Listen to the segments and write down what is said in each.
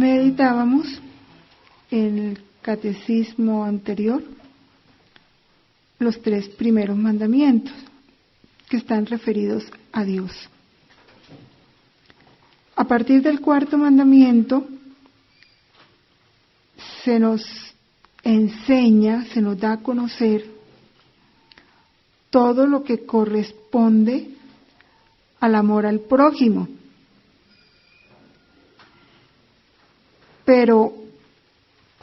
meditábamos en el catecismo anterior los 3 primeros mandamientos que están referidos a Dios. A partir del 4º mandamiento se nos enseña, se nos da a conocer todo lo que corresponde al amor al prójimo. Pero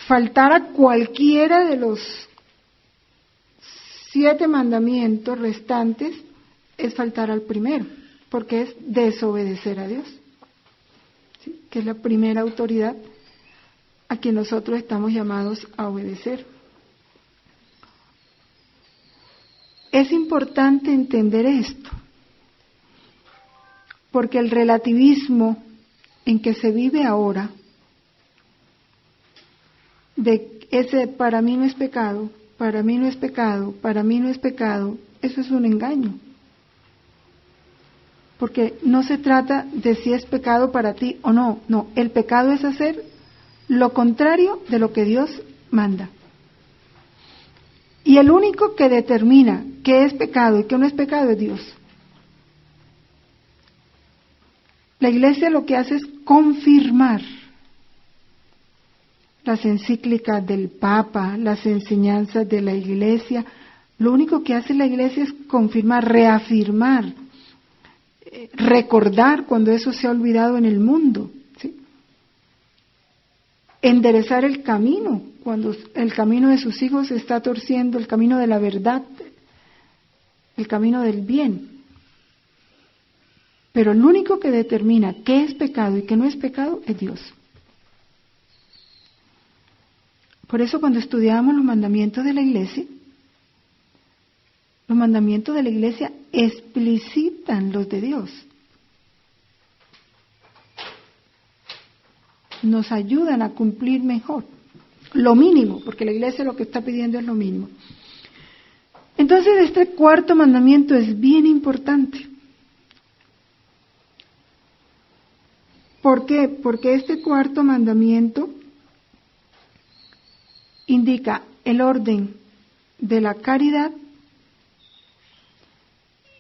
faltar a cualquiera de los 7 mandamientos restantes es faltar al primero, porque es desobedecer a Dios, ¿sí? Que es la primera autoridad a quien nosotros estamos llamados a obedecer. Es importante entender esto, porque el relativismo en que se vive ahora, de ese para mí no es pecado, para mí no es pecado, para mí no es pecado, eso es un engaño. Porque no se trata de si es pecado para ti o no, no, el pecado es hacer lo contrario de lo que Dios manda. Y el único que determina qué es pecado y qué no es pecado es Dios. La Iglesia lo que hace es confirmar las encíclicas del Papa, las enseñanzas de la Iglesia. Lo único que hace la Iglesia es confirmar, reafirmar, recordar cuando eso se ha olvidado en el mundo, ¿sí? Enderezar el camino, cuando el camino de sus hijos se está torciendo, el camino de la verdad, el camino del bien. Pero el único que determina qué es pecado y qué no es pecado es Dios. Por eso cuando estudiamos los mandamientos de la Iglesia explicitan los de Dios. Nos ayudan a cumplir mejor. Lo mínimo, porque la Iglesia lo que está pidiendo es lo mínimo. Entonces este 4º mandamiento es bien importante. ¿Por qué? Porque este 4º mandamiento indica el orden de la caridad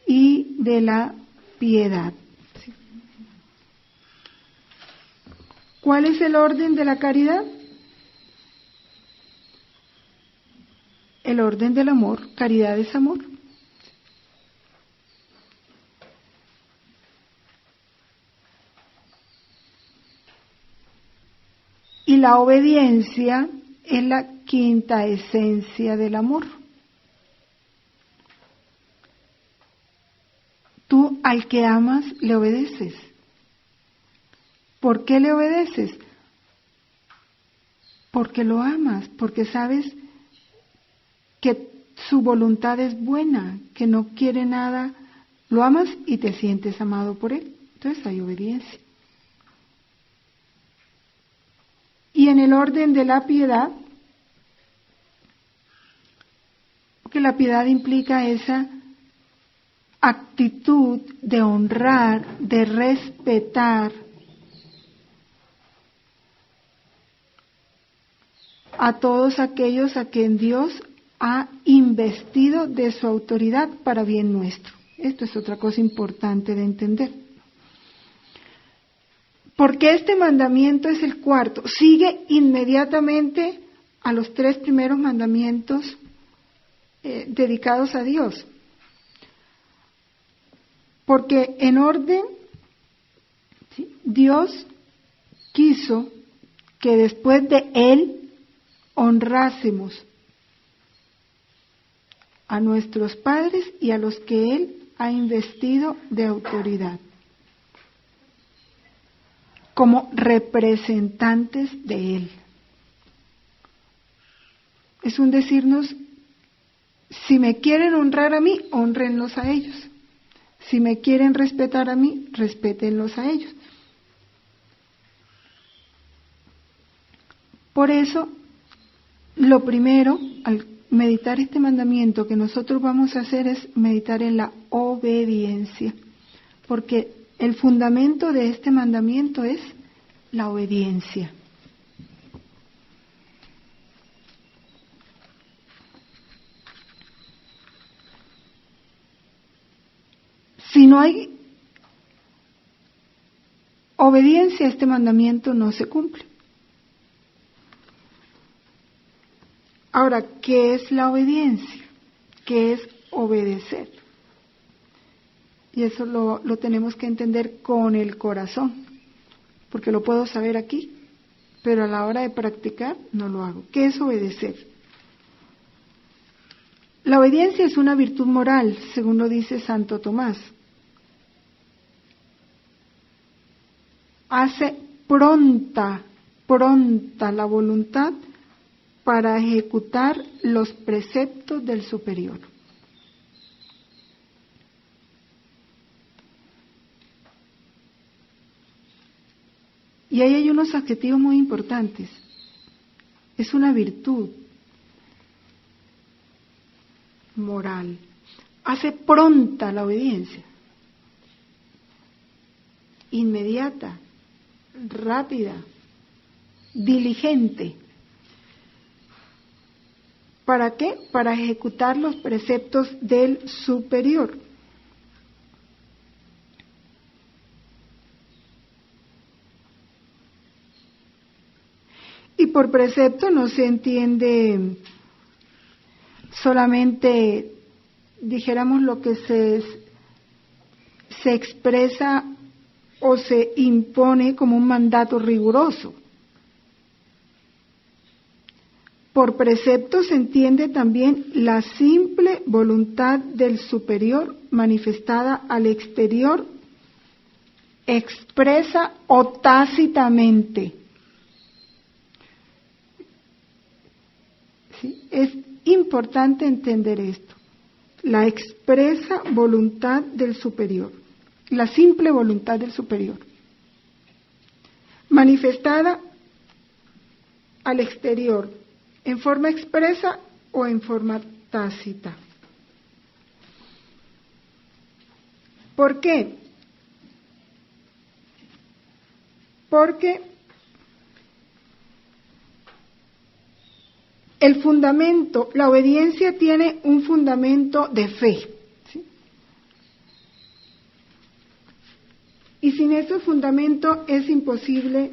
y de la piedad. ¿Cuál es el orden de la caridad? El orden del amor. Caridad es amor. Y la obediencia es la 5ª esencia del amor. Tú al que amas le obedeces. ¿Por qué le obedeces? Porque lo amas, porque sabes que su voluntad es buena, que no quiere nada. Lo amas y te sientes amado por él. Entonces hay obediencia. Y en el orden de la piedad, porque la piedad implica esa actitud de honrar, de respetar a todos aquellos a quien Dios ha investido de su autoridad para bien nuestro. Esto es otra cosa importante de entender. Porque este mandamiento es el 4º, sigue inmediatamente a los 3 primeros mandamientos dedicados a Dios. Porque en orden, ¿sí?, Dios quiso que después de Él honrásemos a nuestros padres y a los que Él ha investido de autoridad, como representantes de Él. Es un decirnos, si me quieren honrar a mí, hónrenlos a ellos. Si me quieren respetar a mí, respétenlos a ellos. Por eso, lo primero, al meditar este mandamiento que nosotros vamos a hacer es meditar en la obediencia, porque el fundamento de este mandamiento es la obediencia. Si no hay obediencia, este mandamiento no se cumple. Ahora, ¿qué es la obediencia? ¿Qué es obedecer? Y eso lo tenemos que entender con el corazón, porque lo puedo saber aquí, pero a la hora de practicar no lo hago. ¿Qué es obedecer? La obediencia es una virtud moral, según lo dice Santo Tomás. Hace pronta la voluntad para ejecutar los preceptos del superior. Y ahí hay unos adjetivos muy importantes. Es una virtud moral. Hace pronta la obediencia. Inmediata, rápida, diligente. ¿Para qué? Para ejecutar los preceptos del superior. Y por precepto no se entiende solamente, dijéramos, lo que se expresa o se impone como un mandato riguroso. Por precepto se entiende también la simple voluntad del superior manifestada al exterior, expresa o tácitamente. ¿Sí? Es importante entender esto, la expresa voluntad del superior, la simple voluntad del superior, manifestada al exterior, en forma expresa o en forma tácita. ¿Por qué? Porque el fundamento, la obediencia tiene un fundamento de fe, ¿sí? Y sin ese fundamento es imposible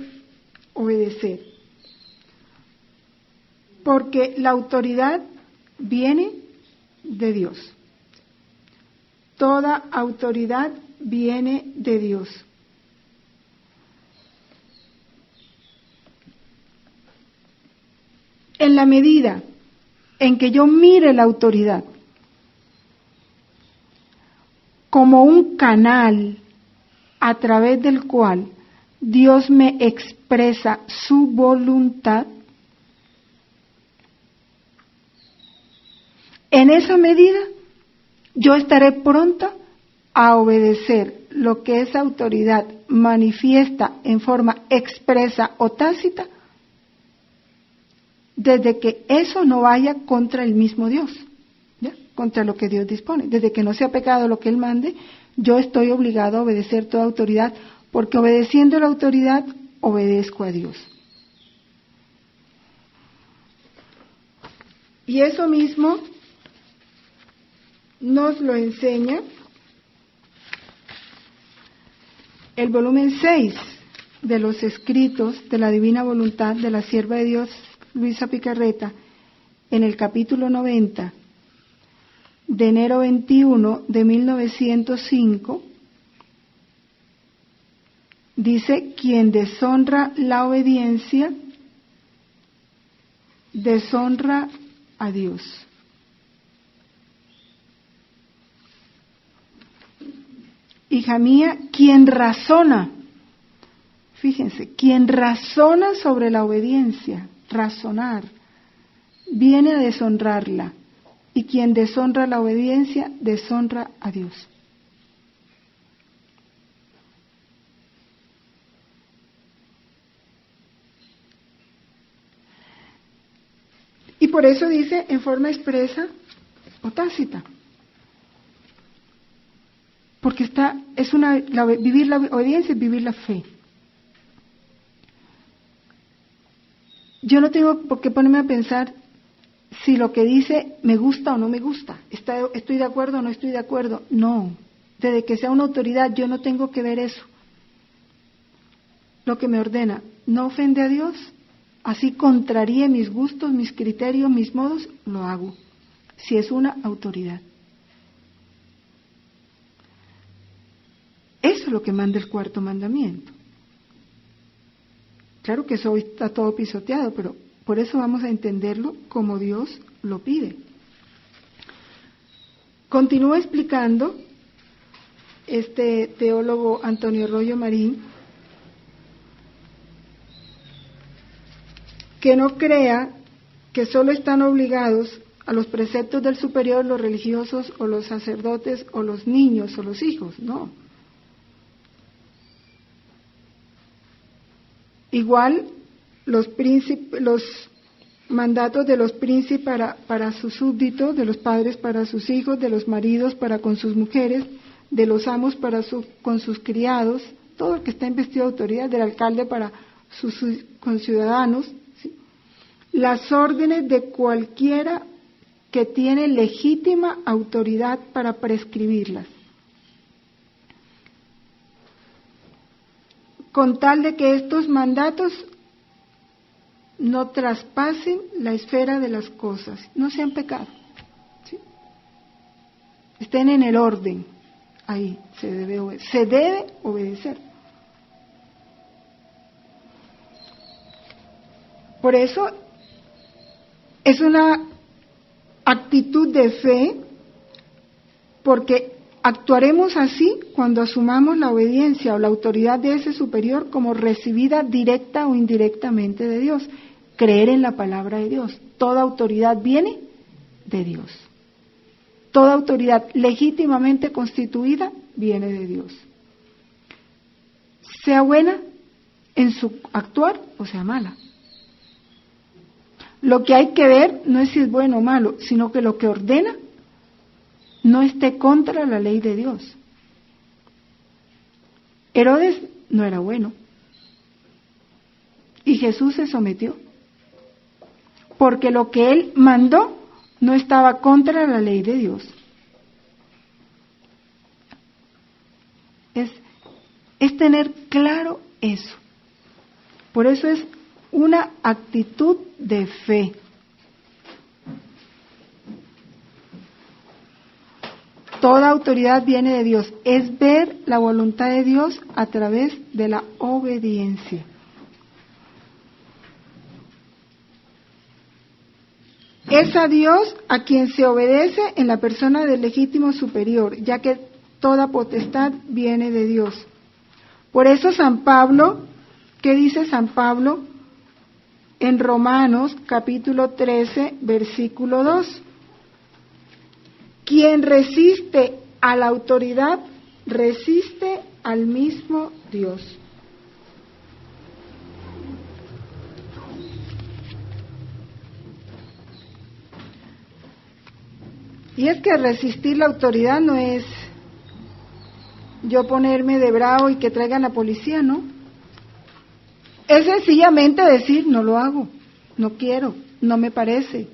obedecer, porque la autoridad viene de Dios. Toda autoridad viene de Dios. En la medida en que yo mire la autoridad como un canal a través del cual Dios me expresa su voluntad, en esa medida yo estaré pronta a obedecer lo que esa autoridad manifiesta en forma expresa o tácita, desde que eso no vaya contra el mismo Dios, ¿ya? Contra lo que Dios dispone. Desde que no sea pecado lo que Él mande, yo estoy obligado a obedecer toda autoridad, porque obedeciendo la autoridad, obedezco a Dios. Y eso mismo nos lo enseña el volumen 6 de los escritos de la Divina Voluntad de la Sierva de Dios, Luisa Picarreta, en el capítulo 90, de enero 21 de 1905, dice: quien deshonra la obediencia, deshonra a Dios. Hija mía, quien razona, fíjense, quien razona sobre la obediencia, razonar, viene a deshonrarla, y quien deshonra la obediencia, deshonra a Dios. Y por eso dice en forma expresa o tácita. Porque vivir la obediencia es vivir la fe. Yo no tengo por qué ponerme a pensar si lo que dice me gusta o no me gusta, estoy de acuerdo o no estoy de acuerdo. No, desde que sea una autoridad, yo no tengo que ver eso. Lo que me ordena no ofende a Dios, así contraríe mis gustos, mis criterios, mis modos, lo hago, si es una autoridad. Eso es lo que manda el cuarto mandamiento. Claro que eso hoy está todo pisoteado, pero por eso vamos a entenderlo como Dios lo pide. Continúa explicando este teólogo Antonio Rollo Marín que no crea que solo están obligados a los preceptos del superior los religiosos o los sacerdotes o los niños o los hijos, no. Igual los mandatos de los príncipes para sus súbditos, de los padres para sus hijos, de los maridos para con sus mujeres, de los amos con sus criados, todo el que está investido de autoridad, del alcalde para sus conciudadanos, ¿sí? Las órdenes de cualquiera que tiene legítima autoridad para prescribirlas, con tal de que estos mandatos no traspasen la esfera de las cosas, no sean pecado, ¿sí? Estén en el orden, ahí se debe obedecer. Por eso es una actitud de fe, porque actuaremos así cuando asumamos la obediencia o la autoridad de ese superior como recibida directa o indirectamente de Dios. Creer en la palabra de Dios. Toda autoridad viene de Dios. Toda autoridad legítimamente constituida viene de Dios. Sea buena en su actuar o sea mala. Lo que hay que ver no es si es bueno o malo, sino que lo que ordena no esté contra la ley de Dios. Herodes no era bueno. Y Jesús se sometió. Porque lo que él mandó no estaba contra la ley de Dios. Es tener claro eso. Por eso es una actitud de fe. Toda autoridad viene de Dios. Es ver la voluntad de Dios a través de la obediencia. Es a Dios a quien se obedece en la persona del legítimo superior, ya que toda potestad viene de Dios. Por eso San Pablo, ¿qué dice San Pablo? En Romanos capítulo 13, versículo 2. Quien resiste a la autoridad, resiste al mismo Dios. Y es que resistir la autoridad no es yo ponerme de bravo y que traigan la policía, ¿no? Es sencillamente decir, no lo hago, no quiero, no me parece.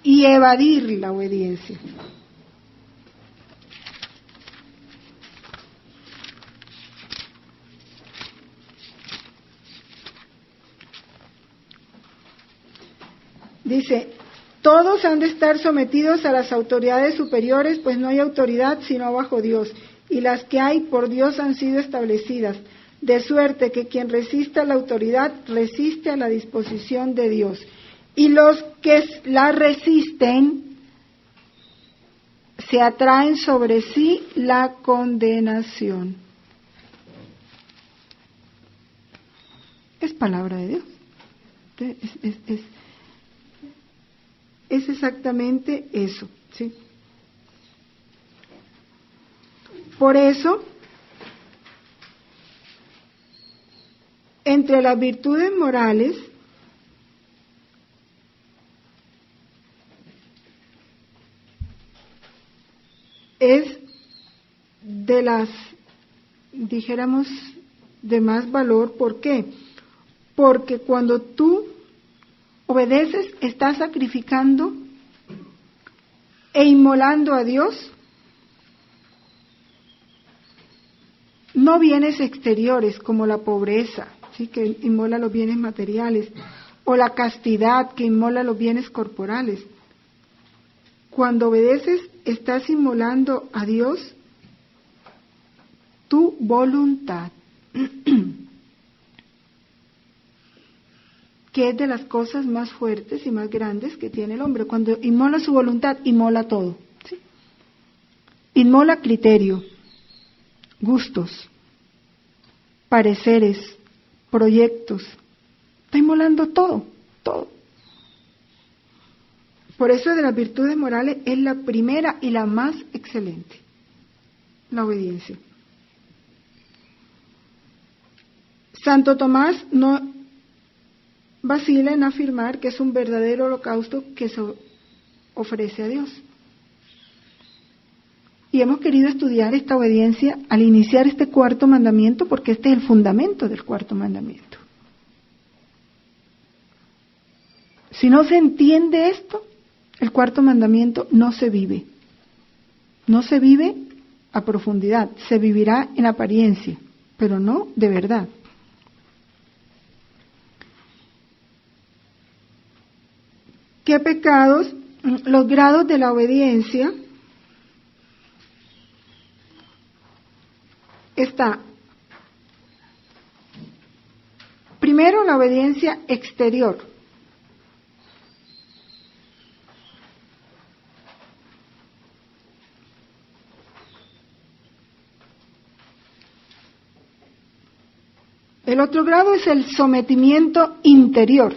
Y evadir la obediencia. Dice, todos han de estar sometidos a las autoridades superiores, pues no hay autoridad sino bajo Dios, y las que hay por Dios han sido establecidas, de suerte que quien resiste a la autoridad resiste a la disposición de Dios. Y los que la resisten se atraen sobre sí la condenación. Es palabra de Dios. Es exactamente eso, ¿sí? Por eso, entre las virtudes morales, es de las, dijéramos, de más valor. ¿Por qué? Porque cuando tú obedeces, estás sacrificando e inmolando a Dios no bienes exteriores como la pobreza, ¿sí?, que inmola los bienes materiales, o la castidad, que inmola los bienes corporales. Cuando obedeces, estás inmolando a Dios tu voluntad, que es de las cosas más fuertes y más grandes que tiene el hombre. Cuando inmola su voluntad, inmola todo, ¿sí? Inmola criterio, gustos, pareceres, proyectos. Está inmolando todo, todo. Por eso de las virtudes morales es la primera y la más excelente, la obediencia. Santo Tomás no vacila en afirmar que es un verdadero holocausto que se ofrece a Dios. Y hemos querido estudiar esta obediencia al iniciar este cuarto mandamiento, porque este es el fundamento del cuarto mandamiento. Si no se entiende esto, el cuarto mandamiento no se vive. No se vive a profundidad, se vivirá en apariencia, pero no de verdad. ¿Qué pecados? Los grados de la obediencia. Está primero la obediencia exterior. El otro grado es el sometimiento interior.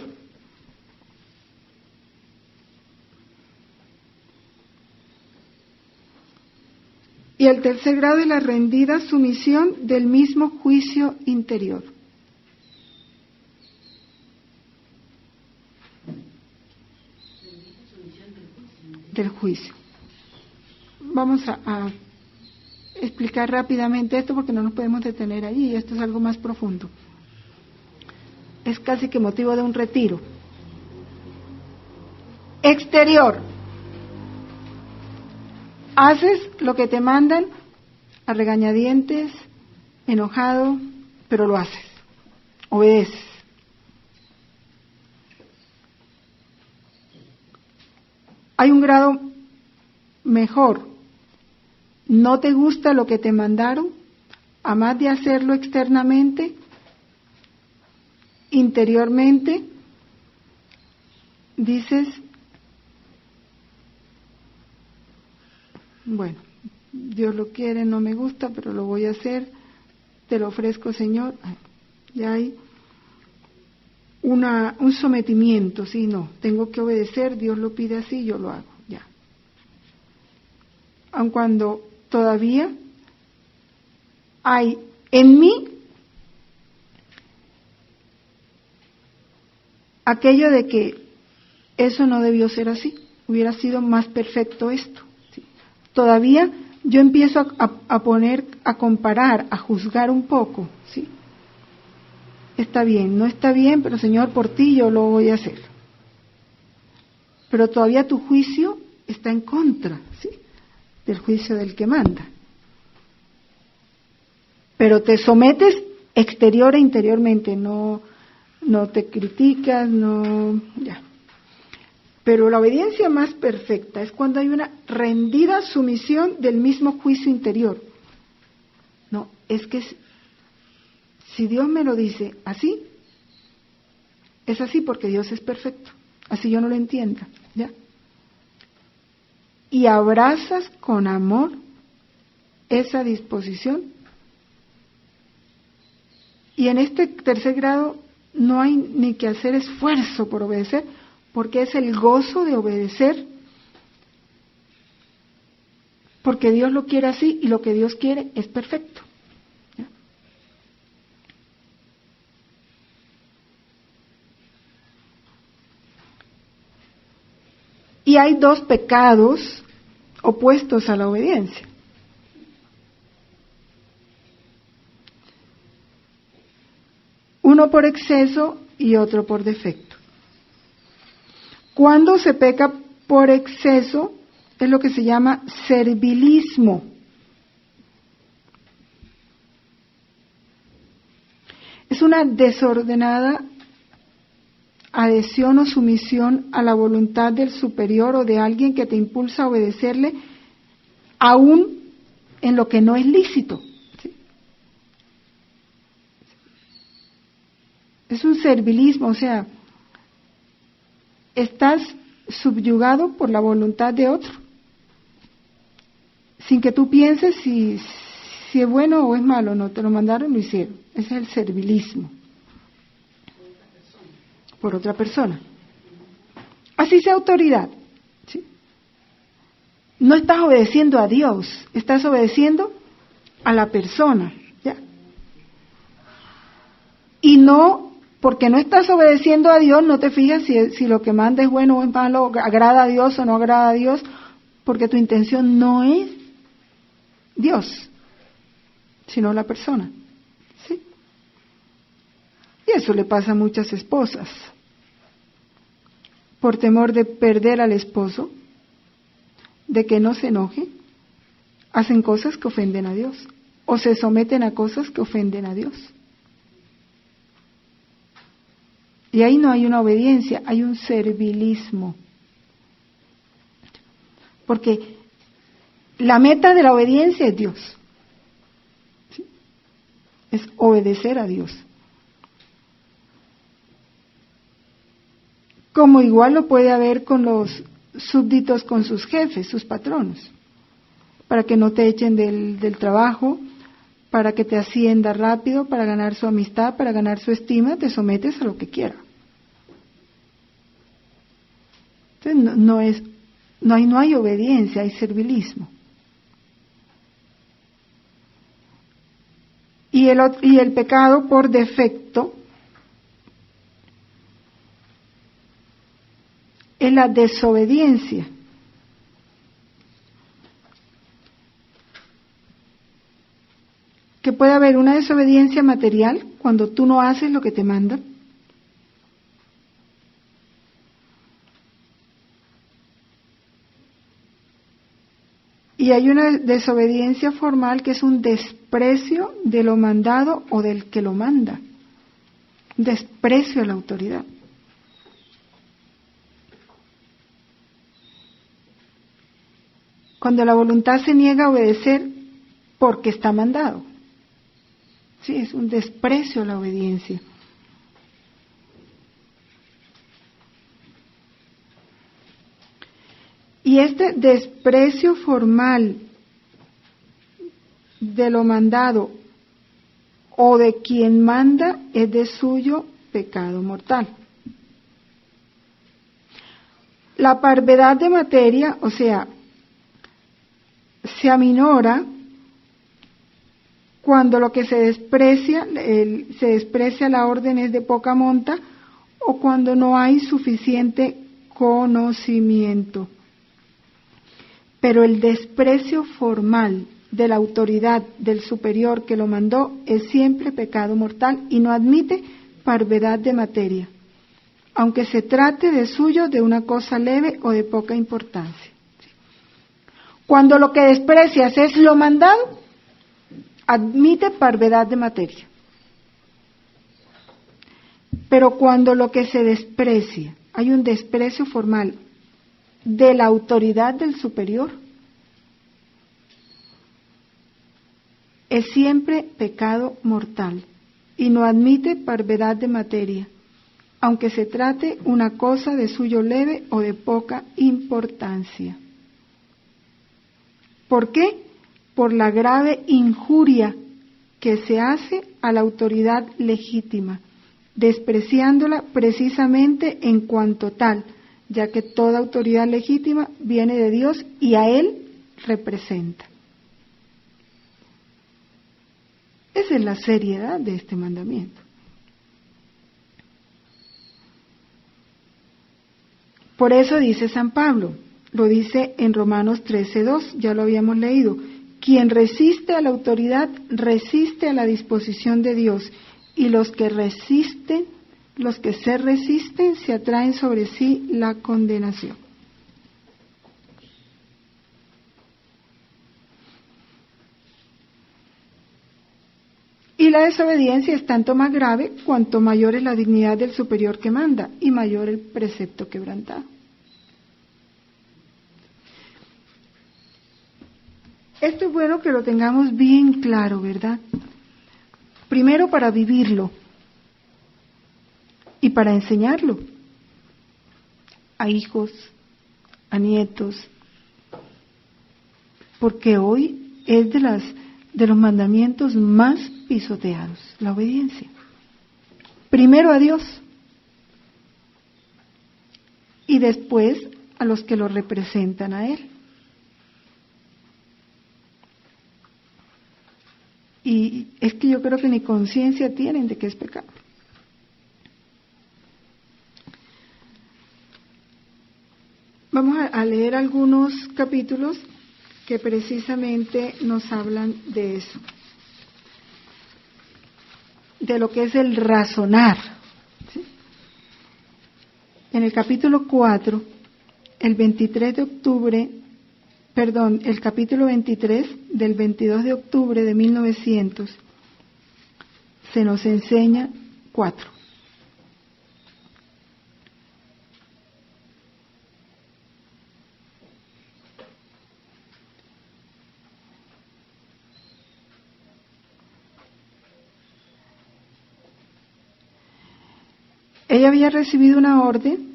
Y el tercer grado es la rendida sumisión del mismo juicio interior. Del juicio. Vamos a explicar rápidamente esto porque no nos podemos detener allí, esto es algo más profundo. Es casi que motivo de un retiro. Exterior. Haces lo que te mandan a regañadientes, enojado, pero lo haces. Obedeces. Hay un grado mejor. No te gusta lo que te mandaron, a más de hacerlo externamente, interiormente, dices, bueno, Dios lo quiere, no me gusta, pero lo voy a hacer, te lo ofrezco, Señor. Ya hay un sometimiento, sí, no, tengo que obedecer, Dios lo pide así, yo lo hago, ya. Aun cuando todavía hay en mí aquello de que eso no debió ser así, hubiera sido más perfecto esto. ¿Sí? Todavía yo empiezo a poner, a comparar, a juzgar un poco, ¿sí? Está bien, no está bien, pero Señor, por ti yo lo voy a hacer. Pero todavía tu juicio está en contra, ¿sí?, del juicio del que manda. Pero te sometes exterior e interiormente, no te criticas, no, ya. Pero la obediencia más perfecta es cuando hay una rendida sumisión del mismo juicio interior. No, es que si Dios me lo dice así, es así porque Dios es perfecto, así yo no lo entienda, ¿ya? Y abrazas con amor esa disposición. Y en este tercer grado no hay ni que hacer esfuerzo por obedecer, porque es el gozo de obedecer, porque Dios lo quiere así y lo que Dios quiere es perfecto. ¿Ya? Y hay dos pecados opuestos a la obediencia. Uno por exceso y otro por defecto. Cuando se peca por exceso es lo que se llama servilismo. es una desordenada adhesión o sumisión a la voluntad del superior o de alguien que te impulsa a obedecerle, aún en lo que no es lícito. ¿Sí? Es un servilismo, o sea, estás subyugado por la voluntad de otro, sin que tú pienses si es bueno o es malo. No, te lo mandaron, lo hicieron. Ese es el servilismo por otra persona. Así sea autoridad. ¿Sí? No estás obedeciendo a Dios, estás obedeciendo a la persona. ¿Ya? Y no, porque no estás obedeciendo a Dios, no te fijas si lo que manda es bueno o es malo, agrada a Dios o no agrada a Dios, porque tu intención no es Dios, sino la persona. ¿Sí? Y eso le pasa a muchas esposas. Por temor de perder al esposo, de que no se enoje, hacen cosas que ofenden a Dios, o se someten a cosas que ofenden a Dios. Y ahí no hay una obediencia, hay un servilismo. Porque la meta de la obediencia es Dios. ¿Sí? Es obedecer a Dios. Como igual lo puede haber con los súbditos, con sus jefes, sus patronos, para que no te echen del trabajo, para que te ascienda rápido, para ganar su amistad, para ganar su estima, te sometes a lo que quiera. Entonces no hay obediencia, hay servilismo. Y el pecado por defecto es la desobediencia. Que puede haber una desobediencia material cuando tú no haces lo que te mandan. Y hay una desobediencia formal que es un desprecio de lo mandado o del que lo manda. Un desprecio a la autoridad. Cuando la voluntad se niega a obedecer porque está mandado. Sí, es un desprecio a la obediencia. Y este desprecio formal de lo mandado o de quien manda es de suyo pecado mortal. La parvedad de materia, o sea, se aminora cuando lo que se desprecia la orden es de poca monta o cuando no hay suficiente conocimiento. Pero el desprecio formal de la autoridad del superior que lo mandó es siempre pecado mortal y no admite parvedad de materia, aunque se trate de suyo de una cosa leve o de poca importancia. Cuando lo que desprecias es lo mandado, admite parvedad de materia. Pero cuando lo que se desprecia, hay un desprecio formal de la autoridad del superior, es siempre pecado mortal y no admite parvedad de materia, aunque se trate una cosa de suyo leve o de poca importancia. ¿Por qué? Por la grave injuria que se hace a la autoridad legítima, despreciándola precisamente en cuanto tal, ya que toda autoridad legítima viene de Dios y a Él representa. Esa es la seriedad de este mandamiento. Por eso dice San Pablo, lo dice en Romanos 13:2, ya lo habíamos leído, quien resiste a la autoridad resiste a la disposición de Dios, y los que se resisten se atraen sobre sí la condenación. Y la desobediencia es tanto más grave cuanto mayor es la dignidad del superior que manda y mayor el precepto quebrantado. Esto es bueno que lo tengamos bien claro, ¿verdad? Primero para vivirlo y para enseñarlo a hijos, a nietos, porque hoy es de los mandamientos más pisoteados, la obediencia. Primero a Dios y después a los que lo representan a Él. Y es que yo creo que ni conciencia tienen de que es pecado. Vamos a leer algunos capítulos que precisamente nos hablan de eso, de lo que es el razonar. ¿Sí? En el capítulo 4, el capítulo 23 del 22 de octubre de 1900, se nos enseña 4. Ella había recibido una orden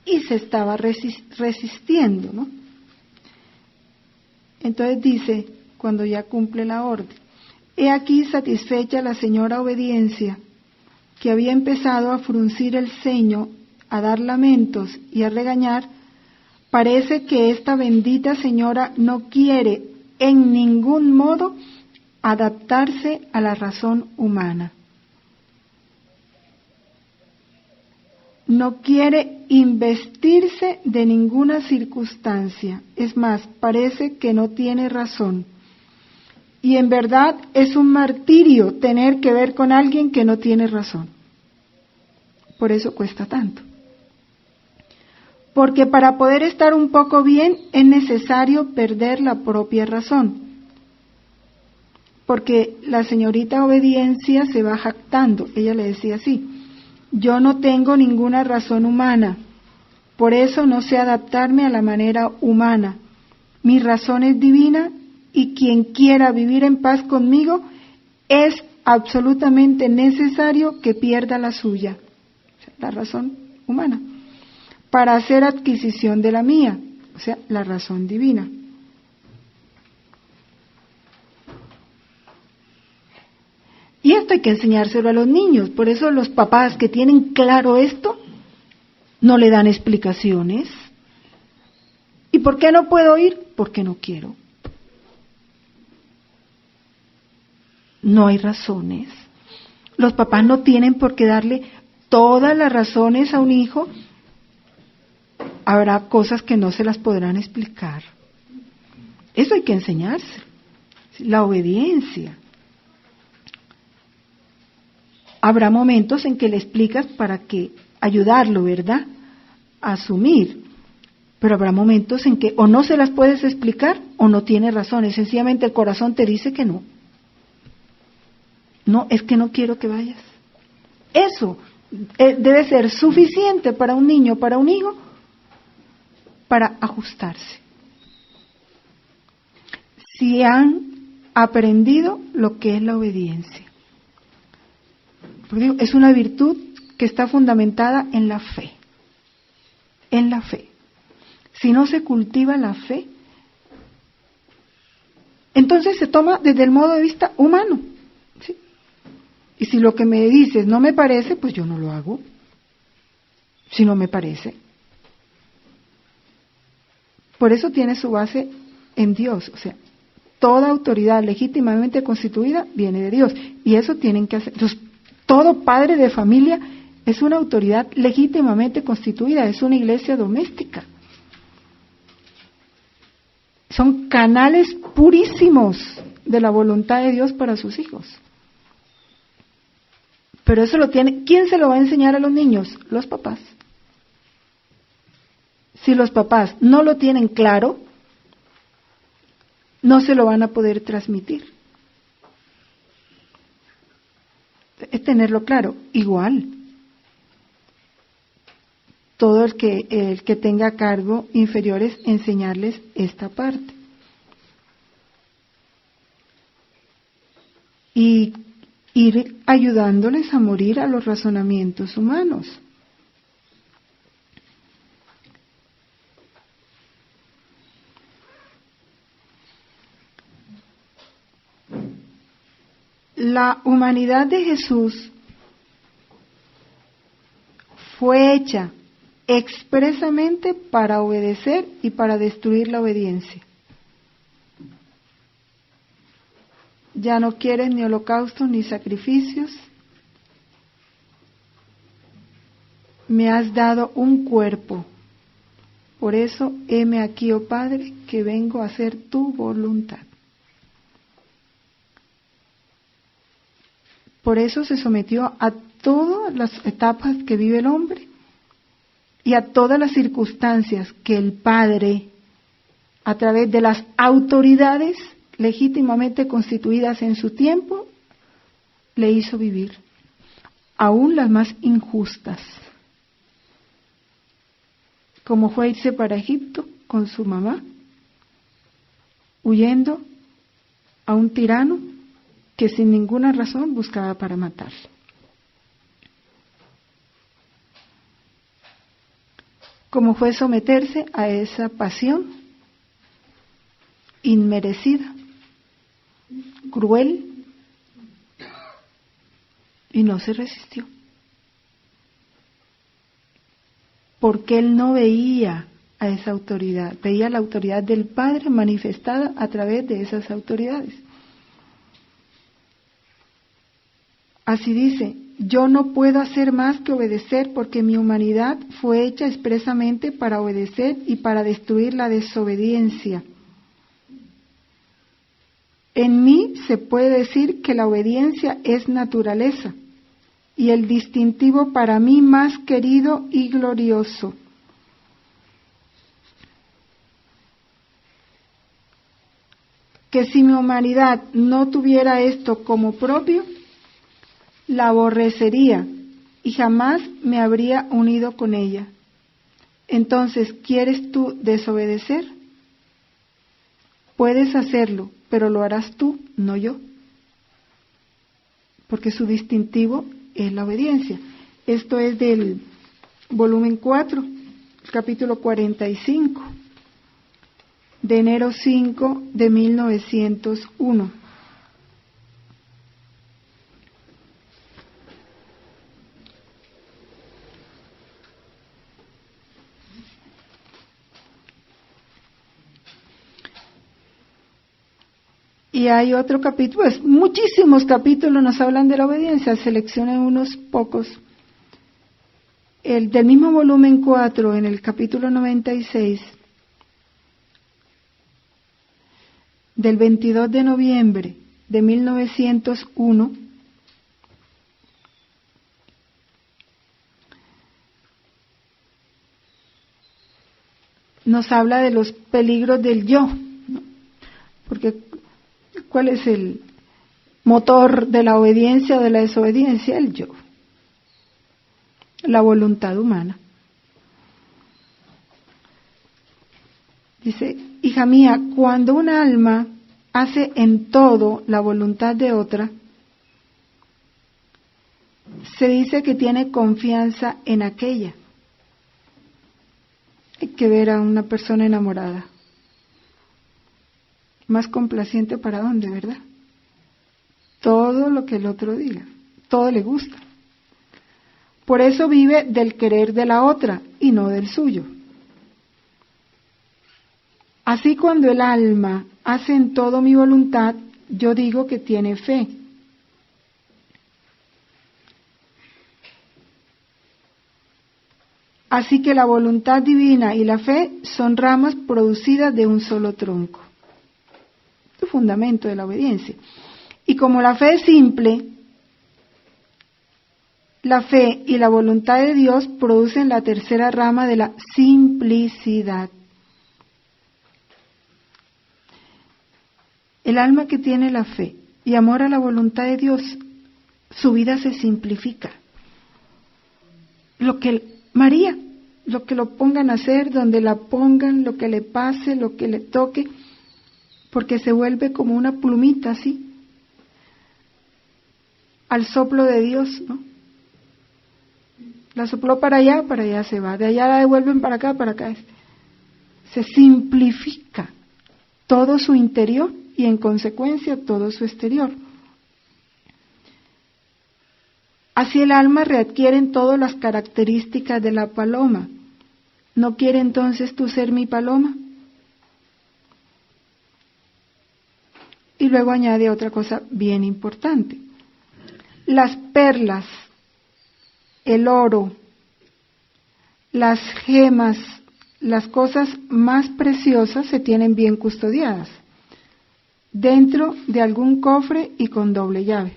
y se estaba resistiendo, ¿no? Entonces dice, cuando ya cumple la orden, he aquí satisfecha la señora obediencia, que había empezado a fruncir el ceño, a dar lamentos y a regañar, parece que esta bendita señora no quiere en ningún modo adaptarse a la razón humana. No quiere investirse de ninguna circunstancia. Es más, parece que no tiene razón. Y en verdad es un martirio tener que ver con alguien que no tiene razón. Por eso cuesta tanto. Porque para poder estar un poco bien es necesario perder la propia razón. Porque la señorita Obediencia se va jactando. Ella le decía así: yo no tengo ninguna razón humana, por eso no sé adaptarme a la manera humana. Mi razón es divina y quien quiera vivir en paz conmigo es absolutamente necesario que pierda la suya, o sea, la razón humana, para hacer adquisición de la mía, o sea, la razón divina. Y esto hay que enseñárselo a los niños, por eso los papás que tienen claro esto no le dan explicaciones. ¿Y por qué no puedo ir? Porque no quiero. No hay razones. Los papás no tienen por qué darle todas las razones a un hijo. Habrá cosas que no se las podrán explicar. Eso hay que enseñarse. La obediencia. Habrá momentos en que le explicas para que ayudarlo, ¿verdad?, a asumir. Pero habrá momentos en que o no se las puedes explicar o no tiene razones. Sencillamente el corazón te dice que no. No, es que no quiero que vayas. Eso debe ser suficiente para un niño, para un hijo, para ajustarse. Si han aprendido lo que es la obediencia. Porque digo, es una virtud que está fundamentada en la fe. En la fe. Si no se cultiva la fe, entonces se toma desde el modo de vista humano. ¿Sí? Y si lo que me dices no me parece, pues yo no lo hago. Si no me parece. Por eso tiene su base en Dios. O sea, toda autoridad legítimamente constituida viene de Dios. Y eso tienen que hacer. Entonces, todo padre de familia es una autoridad legítimamente constituida, es una iglesia doméstica. Son canales purísimos de la voluntad de Dios para sus hijos. Pero eso lo tiene, ¿quién se lo va a enseñar a los niños? Los papás. Si los papás no lo tienen claro, no se lo van a poder transmitir. Es tenerlo claro. Igual, todo el que tenga a cargo inferiores, enseñarles esta parte. Y ir ayudándoles a morir a los razonamientos humanos. La humanidad de Jesús fue hecha expresamente para obedecer y para destruir la obediencia. Ya no quieres ni holocaustos ni sacrificios. Me has dado un cuerpo. Por eso, heme aquí, oh Padre, que vengo a hacer tu voluntad. Por eso se sometió a todas las etapas que vive el hombre y a todas las circunstancias que el Padre, a través de las autoridades legítimamente constituidas en su tiempo, le hizo vivir, aún las más injustas, como fue irse para Egipto con su mamá, huyendo a un tirano que sin ninguna razón buscaba para matarle. Como fue someterse a esa pasión inmerecida, cruel, y no se resistió. Porque él no veía a esa autoridad, veía la autoridad del Padre manifestada a través de esas autoridades. Así dice, yo no puedo hacer más que obedecer porque mi humanidad fue hecha expresamente para obedecer y para destruir la desobediencia. En mí se puede decir que la obediencia es naturaleza y el distintivo para mí más querido y glorioso. Que si mi humanidad no tuviera esto como propio, la aborrecería y jamás me habría unido con ella. Entonces, ¿quieres tú desobedecer? Puedes hacerlo, pero lo harás tú, no yo. Porque su distintivo es la obediencia. Esto es del volumen 4, capítulo 45, de enero 5 de 1901. Y hay otro capítulo, pues muchísimos capítulos nos hablan de la obediencia, seleccioné unos pocos. El del mismo volumen 4, en el capítulo 96, del 22 de noviembre de 1901, nos habla de los peligros del yo, ¿no? Porque ¿cuál es el motor de la obediencia o de la desobediencia? El yo, la voluntad humana. Dice, hija mía, cuando un alma hace en todo la voluntad de otra, se dice que tiene confianza en aquella. Hay que ver a una persona enamorada. Más complaciente para dónde, ¿verdad? Todo lo que el otro diga, todo le gusta. Por eso vive del querer de la otra y no del suyo. Así cuando el alma hace en todo mi voluntad, yo digo que tiene fe. Así que la voluntad divina y la fe son ramas producidas de un solo tronco. Es el fundamento de la obediencia. Y como la fe es simple, la fe y la voluntad de Dios producen la tercera rama de la simplicidad. El alma que tiene la fe y amor a la voluntad de Dios Su vida se simplifica. María, lo que lo pongan a hacer, donde la pongan, lo que le pase, lo que le toque, porque se vuelve como una plumita así, al soplo de Dios, ¿no? La sopló para allá se va, de allá la devuelven para acá. Se simplifica todo su interior y en consecuencia todo su exterior. Así el alma readquiere en todo las características de la paloma. ¿No quiere entonces tú ser mi paloma? Y luego añade otra cosa bien importante. Las perlas, el oro, las gemas, las cosas más preciosas se tienen bien custodiadas, dentro de algún cofre y con doble llave.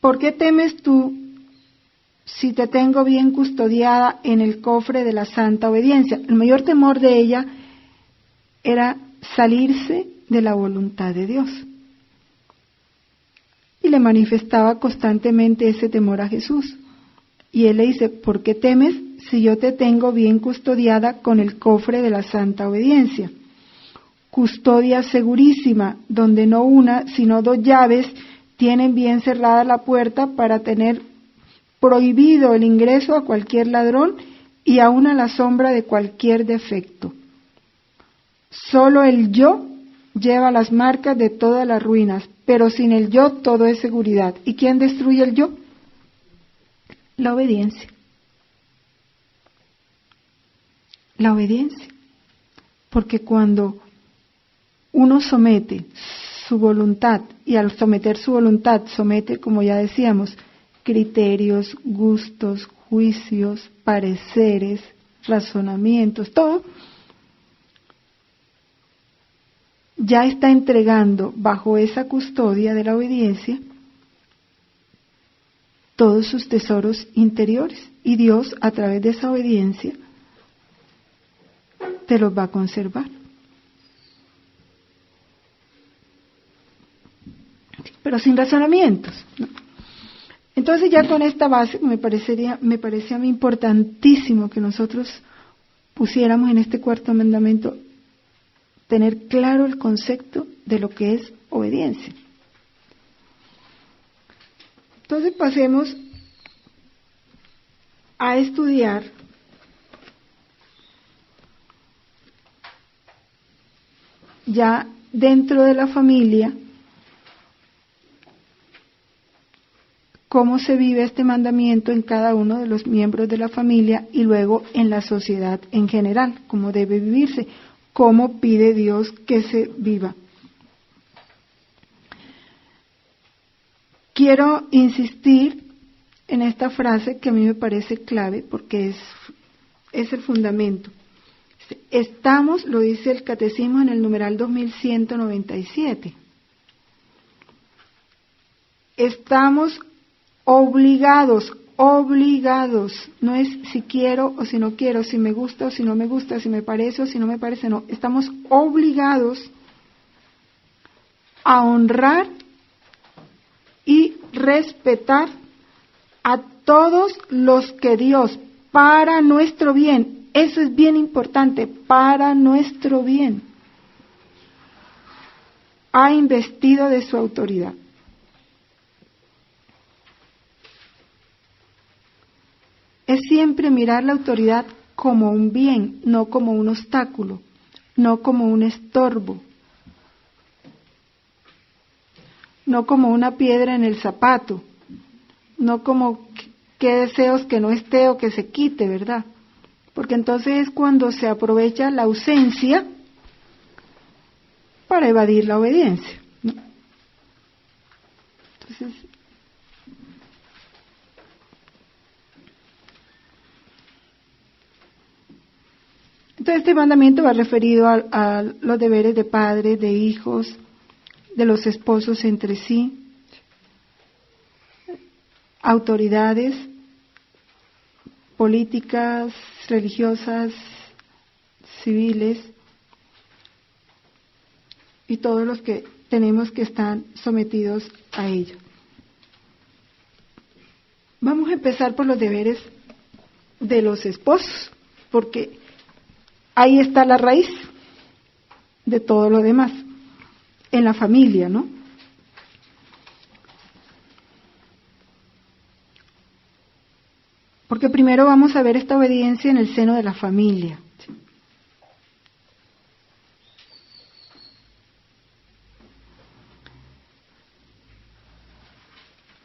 ¿Por qué temes tú si te tengo bien custodiada en el cofre de la santa obediencia? El mayor temor de ella era salirse de la voluntad de Dios. Y le manifestaba constantemente ese temor a Jesús. Y él le dice, ¿por qué temes si yo te tengo bien custodiada con el cofre de la santa obediencia? Custodia segurísima, donde no una, sino 2 llaves tienen bien cerrada la puerta para tener prohibido el ingreso a cualquier ladrón y aún a la sombra de cualquier defecto. Solo el yo lleva las marcas de todas las ruinas, pero sin el yo todo es seguridad. ¿Y quién destruye el yo? La obediencia. La obediencia. Porque cuando uno somete su voluntad, y al someter su voluntad somete, como ya decíamos, criterios, gustos, juicios, pareceres, razonamientos, todo, ya está entregando bajo esa custodia de la obediencia todos sus tesoros interiores. Y Dios, a través de esa obediencia, te los va a conservar. Pero sin razonamientos, ¿no? Entonces ya con esta base me parece a mí importantísimo que nosotros pusiéramos en este 4º mandamiento tener claro el concepto de lo que es obediencia. Entonces pasemos a estudiar ya dentro de la familia cómo se vive este mandamiento en cada uno de los miembros de la familia y luego en la sociedad en general, cómo debe vivirse, cómo pide Dios que se viva. Quiero insistir en esta frase que a mí me parece clave porque es el fundamento. Estamos, lo dice el Catecismo en el numeral 2197, estamos obligados, no es si quiero o si no quiero, si me gusta o si no me gusta, si me parece o si no me parece, no, estamos obligados a honrar y respetar a todos los que Dios, para nuestro bien, eso es bien importante, para nuestro bien, ha investido de su autoridad. Es siempre mirar la autoridad como un bien, no como un obstáculo, no como un estorbo, no como una piedra en el zapato, no como qué deseos que no esté o que se quite, ¿verdad? Porque entonces es cuando se aprovecha la ausencia para evadir la obediencia, ¿no? Entonces este mandamiento va referido a los deberes de padres, de hijos, de los esposos entre sí, autoridades políticas, religiosas, civiles y todos los que tenemos que estar sometidos a ello. Vamos a empezar por los deberes de los esposos, porque ahí está la raíz de todo lo demás, en la familia, ¿no? Porque primero vamos a ver esta obediencia en el seno de la familia.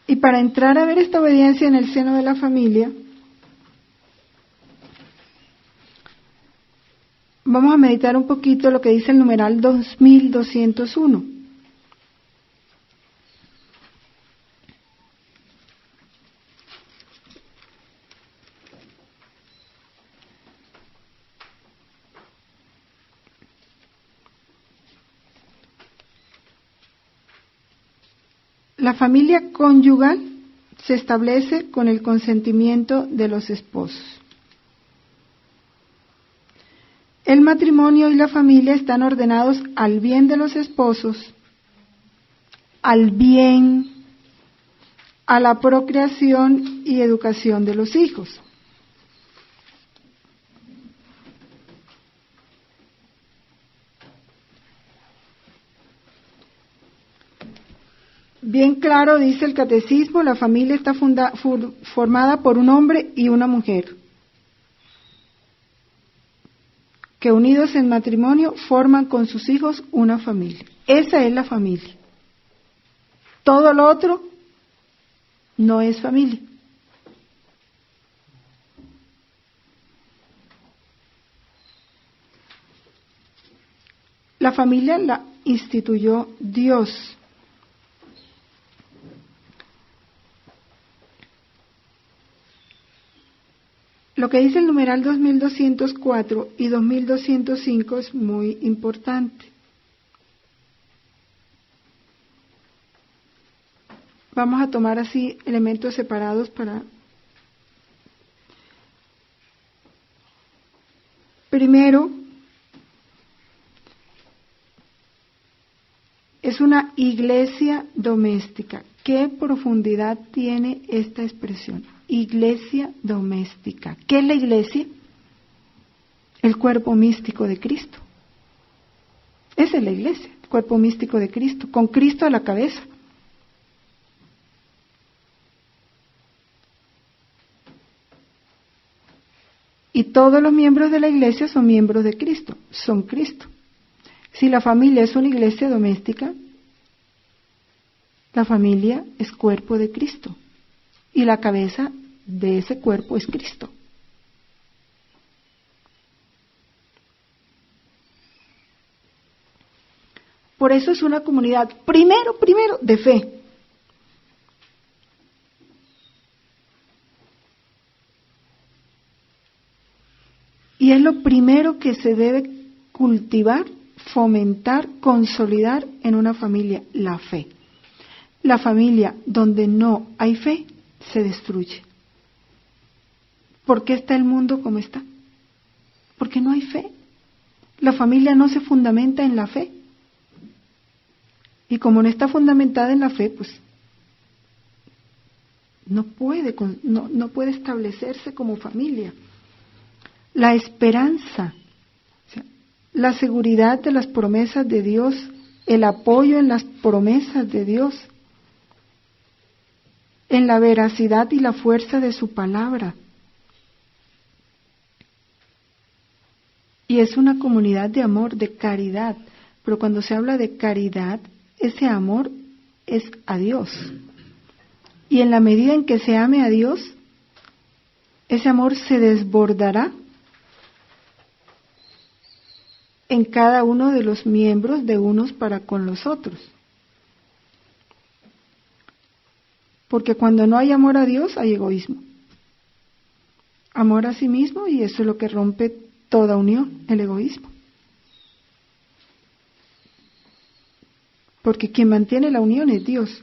Y para entrar a ver esta obediencia en el seno de la familia, vamos a meditar un poquito lo que dice el numeral 2201. La familia conyugal se establece con el consentimiento de los esposos. El matrimonio y la familia están ordenados al bien de los esposos, al bien, a la procreación y educación de los hijos. Bien claro dice el catecismo, la familia está formada por un hombre y una mujer, que unidos en matrimonio forman con sus hijos una familia. Esa es la familia. Todo lo otro no es familia. La familia la instituyó Dios. Lo que dice el numeral 2204 y 2205 es muy importante. Vamos a tomar así elementos separados para... Primero, es una iglesia doméstica. ¿Qué profundidad tiene esta expresión? Iglesia doméstica. ¿Qué es la iglesia? El cuerpo místico de Cristo. Esa es la iglesia, el cuerpo místico de Cristo, con Cristo a la cabeza. Y todos los miembros de la iglesia son miembros de Cristo, son Cristo. Si la familia es una iglesia doméstica, la familia es cuerpo de Cristo. Y la cabeza de ese cuerpo es Cristo. Por eso es una comunidad, primero, de fe. Y es lo primero que se debe cultivar, fomentar, consolidar en una familia, la fe. La familia donde no hay fe se destruye. ¿Por qué está el mundo como está? Porque no hay fe. La familia no se fundamenta en la fe. Y como no está fundamentada en la fe, pues no puede establecerse como familia. La esperanza, o sea, la seguridad de las promesas de Dios, el apoyo en las promesas de Dios, en la veracidad y la fuerza de su palabra. Y es una comunidad de amor, de caridad. Pero cuando se habla de caridad, ese amor es a Dios. Y en la medida en que se ame a Dios, ese amor se desbordará en cada uno de los miembros de unos para con los otros. Porque cuando no hay amor a Dios, hay egoísmo. Amor a sí mismo, y eso es lo que rompe toda unión, el egoísmo. Porque quien mantiene la unión es Dios.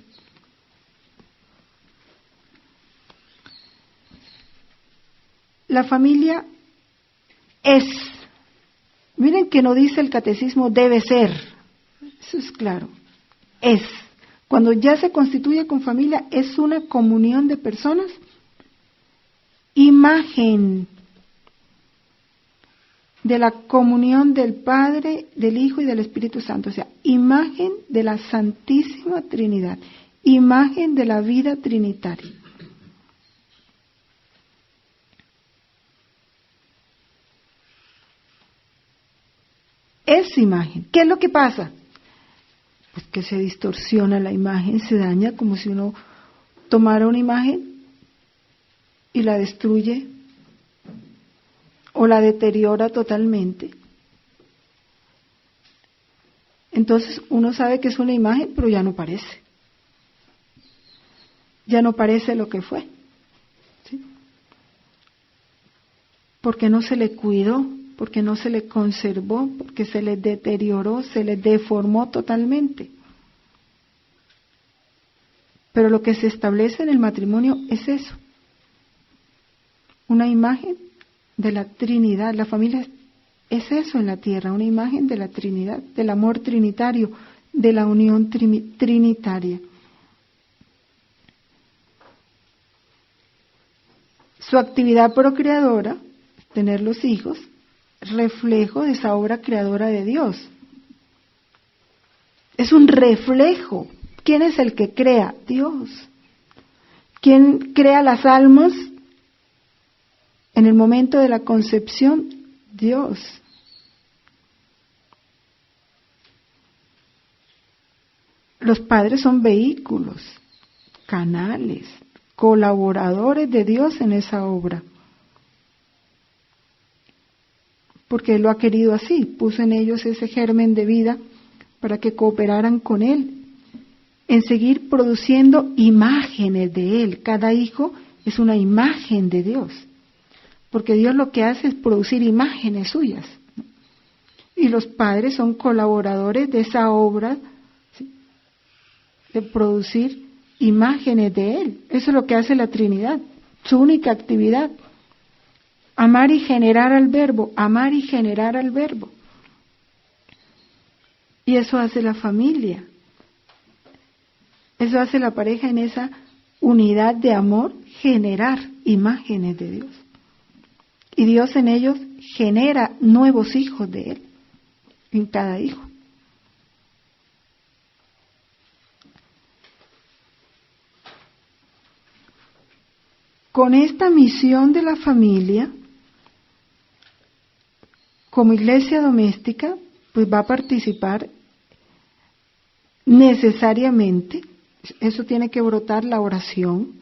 La familia es. Miren que no dice el catecismo debe ser. Eso es claro. Cuando ya se constituye con familia, es una comunión de personas, imagen de la comunión del Padre, del Hijo y del Espíritu Santo, o sea, imagen de la Santísima Trinidad, imagen de la vida trinitaria. Es imagen. ¿Qué es lo que pasa? Pues que se distorsiona la imagen, se daña como si uno tomara una imagen y la destruye o la deteriora totalmente. Entonces uno sabe que es una imagen, pero ya no parece. Ya no parece lo que fue. ¿Sí? Porque no se le cuidó, porque no se le conservó, porque se le deterioró, se le deformó totalmente. Pero lo que se establece en el matrimonio es eso. Una imagen de la Trinidad. La familia es eso en la tierra, una imagen de la Trinidad, del amor trinitario, de la unión trinitaria. Su actividad procreadora, tener los hijos, reflejo de esa obra creadora de Dios. Es un reflejo. ¿Quién es el que crea? Dios. ¿Quién crea las almas en el momento de la concepción? Dios. Los padres son vehículos, canales, colaboradores de Dios en esa obra. Porque Él lo ha querido así, puso en ellos ese germen de vida para que cooperaran con Él, en seguir produciendo imágenes de Él. Cada hijo es una imagen de Dios, porque Dios lo que hace es producir imágenes suyas. Y los padres son colaboradores de esa obra, ¿sí?, de producir imágenes de Él. Eso es lo que hace la Trinidad, su única actividad. Amar y generar al Verbo, amar y generar al Verbo. Y eso hace la familia. Eso hace la pareja en esa unidad de amor, generar imágenes de Dios. Y Dios en ellos genera nuevos hijos de Él, en cada hijo. Con esta misión de la familia, como iglesia doméstica, pues va a participar necesariamente, eso tiene que brotar la oración,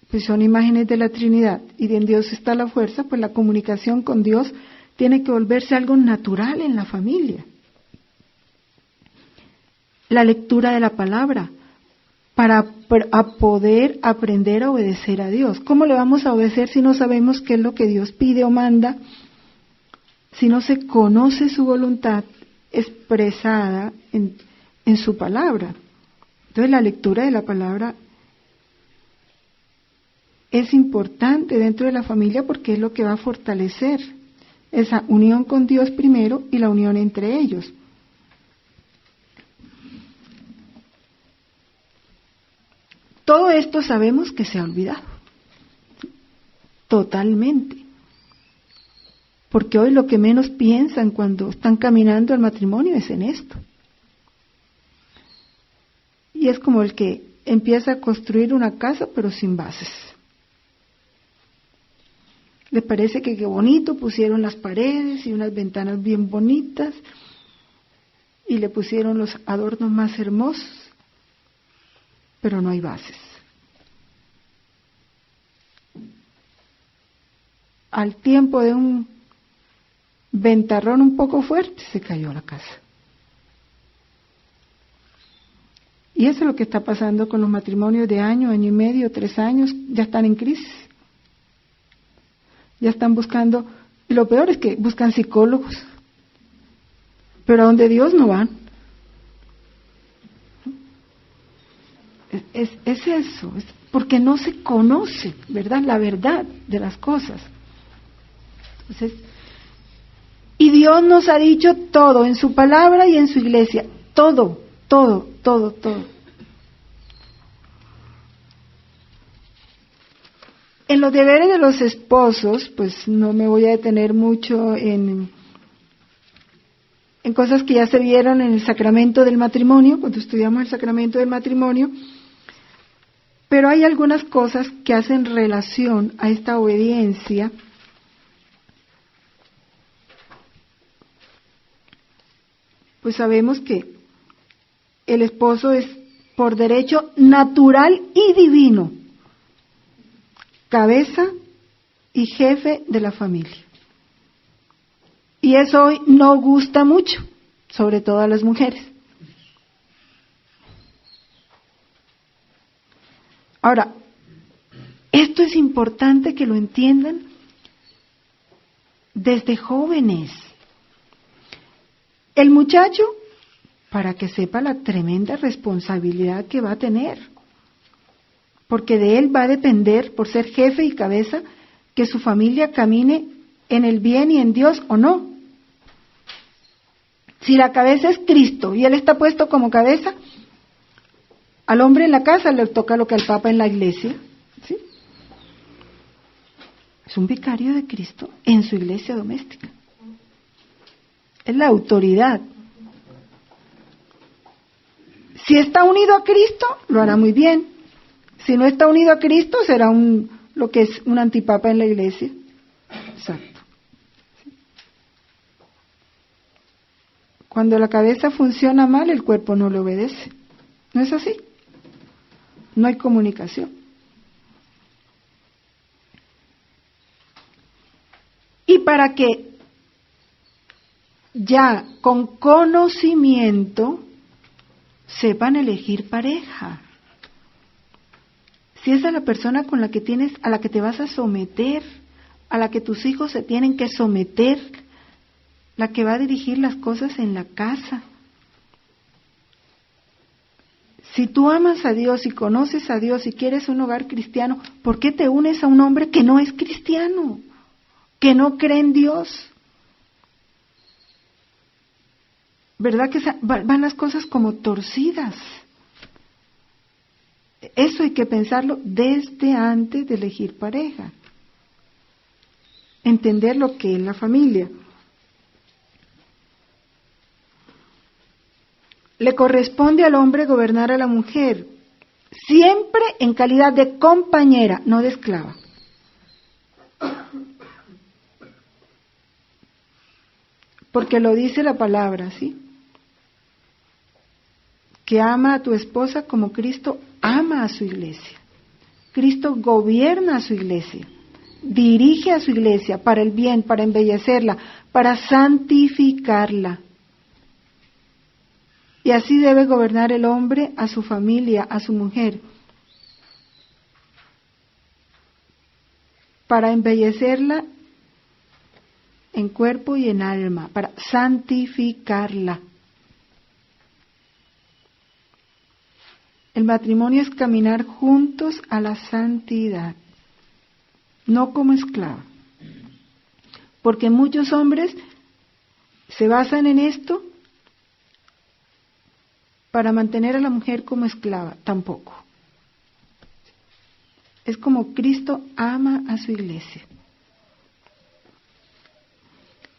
pues son imágenes de la Trinidad y en Dios está la fuerza, pues la comunicación con Dios tiene que volverse algo natural en la familia. La lectura de la palabra, para poder aprender a obedecer a Dios. ¿Cómo le vamos a obedecer si no sabemos qué es lo que Dios pide o manda? Si no se conoce su voluntad expresada en su palabra. Entonces la lectura de la palabra es importante dentro de la familia porque es lo que va a fortalecer esa unión con Dios primero y la unión entre ellos. Todo esto sabemos que se ha olvidado, totalmente. Porque hoy lo que menos piensan cuando están caminando al matrimonio es en esto. Y es como el que empieza a construir una casa pero sin bases. Le parece que qué bonito, pusieron las paredes y unas ventanas bien bonitas y le pusieron los adornos más hermosos, pero no hay bases. Al tiempo de un ventarrón un poco fuerte, se cayó la casa. Y eso es lo que está pasando con los matrimonios de año y medio, 3 años, ya están en crisis. Ya están buscando, y lo peor es que buscan psicólogos, pero a donde Dios no van. Es eso, es porque no se conoce, ¿verdad?, la verdad de las cosas. Entonces, y Dios nos ha dicho todo en su palabra y en su iglesia, todo. todo, todo, todo. En los deberes de los esposos, pues no me voy a detener mucho en cosas que ya se vieron en el sacramento del matrimonio, cuando estudiamos el sacramento del matrimonio, pero hay algunas cosas que hacen relación a esta obediencia. Pues sabemos que el esposo es por derecho natural y divino cabeza y jefe de la familia. Y eso hoy no gusta mucho, sobre todo a las mujeres. Ahora, esto es importante que lo entiendan desde jóvenes. El muchacho, para que sepa la tremenda responsabilidad que va a tener, porque de él va a depender, por ser jefe y cabeza, que su familia camine en el bien y en Dios o no. Si la cabeza es Cristo y él está puesto como cabeza, al hombre en la casa le toca lo que al Papa en la iglesia, ¿sí? Es un vicario de Cristo en su iglesia doméstica. Es la autoridad. Si está unido a Cristo, lo hará muy bien. Si no está unido a Cristo, será lo que es un antipapa en la iglesia. Exacto. Cuando la cabeza funciona mal, el cuerpo no le obedece. ¿No es así? No hay comunicación. Y para que ya con conocimiento sepan elegir pareja. Si esa es la persona con la que tienes, a la que te vas a someter, a la que tus hijos se tienen que someter, la que va a dirigir las cosas en la casa. Si tú amas a Dios y conoces a Dios y quieres un hogar cristiano, ¿por qué te unes a un hombre que no es cristiano, que no cree en Dios? ¿Verdad que van las cosas como torcidas? Eso hay que pensarlo desde antes de elegir pareja. Entender lo que es la familia. Le corresponde al hombre gobernar a la mujer, siempre en calidad de compañera, no de esclava. Porque lo dice la palabra, ¿sí? Que ama a tu esposa como Cristo ama a su iglesia. Cristo gobierna a su iglesia, dirige a su iglesia para el bien, para embellecerla, para santificarla. Y así debe gobernar el hombre a su familia, a su mujer, para embellecerla en cuerpo y en alma, para santificarla. El matrimonio es caminar juntos a la santidad, no como esclava. Porque muchos hombres se basan en esto para mantener a la mujer como esclava, tampoco. Es como Cristo ama a su iglesia.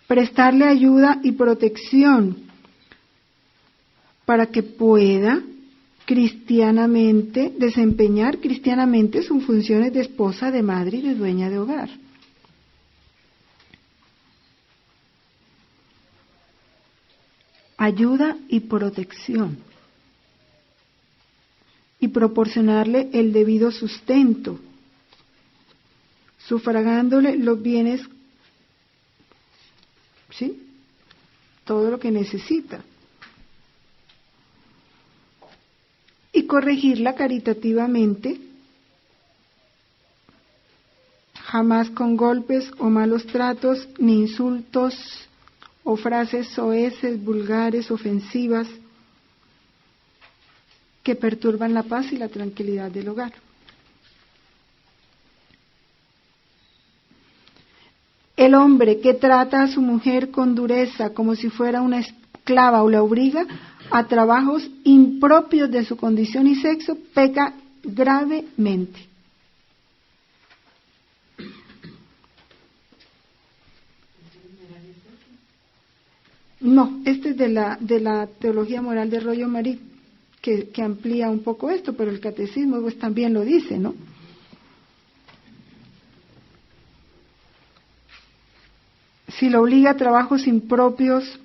Prestarle ayuda y protección para que pueda desempeñar cristianamente sus funciones de esposa, de madre y de dueña de hogar. Ayuda y protección. Y proporcionarle el debido sustento, sufragándole los bienes, ¿sí? Todo lo que necesita. Y corregirla caritativamente, jamás con golpes o malos tratos, ni insultos o frases soeces, vulgares, ofensivas, que perturban la paz y la tranquilidad del hogar. El hombre que trata a su mujer con dureza, como si fuera una esclava o la obliga, a trabajos impropios de su condición y sexo, peca gravemente. No, este es de la teología moral de Rollo Marí, que amplía un poco esto, pero el catecismo pues también lo dice, ¿no? Si lo obliga a trabajos impropios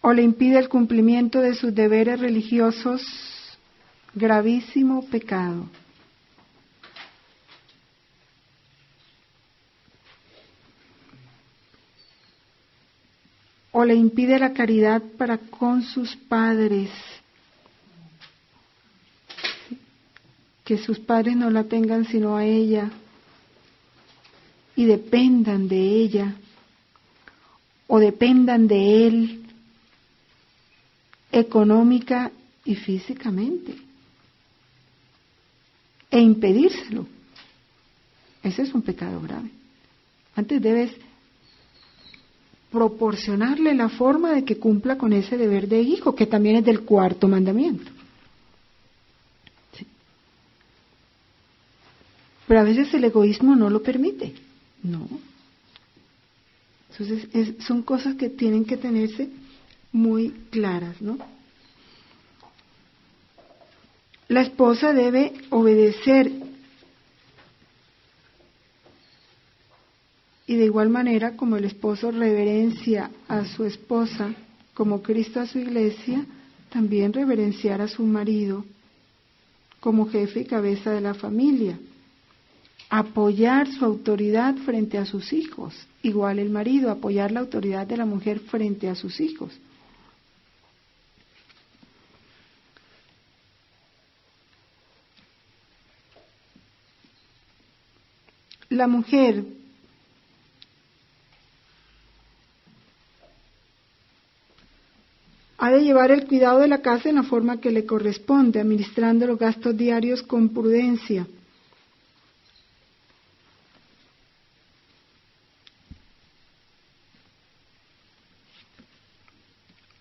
o le impide el cumplimiento de sus deberes religiosos, gravísimo pecado. O le impide la caridad para con sus padres, que sus padres no la tengan sino a ella y dependan de ella o dependan de él económica y físicamente e impedírselo. Ese es un pecado grave. Antes debes proporcionarle la forma de que cumpla con ese deber de hijo, que también es del cuarto mandamiento. Sí. Pero a veces el egoísmo no lo permite. No. Entonces son cosas que tienen que tenerse muy claras, ¿no? La esposa debe obedecer y de igual manera como el esposo reverencia a su esposa como Cristo a su iglesia, también reverenciar a su marido como jefe y cabeza de la familia. Apoyar su autoridad frente a sus hijos, igual el marido, apoyar la autoridad de la mujer frente a sus hijos. La mujer ha de llevar el cuidado de la casa en la forma que le corresponde, administrando los gastos diarios con prudencia.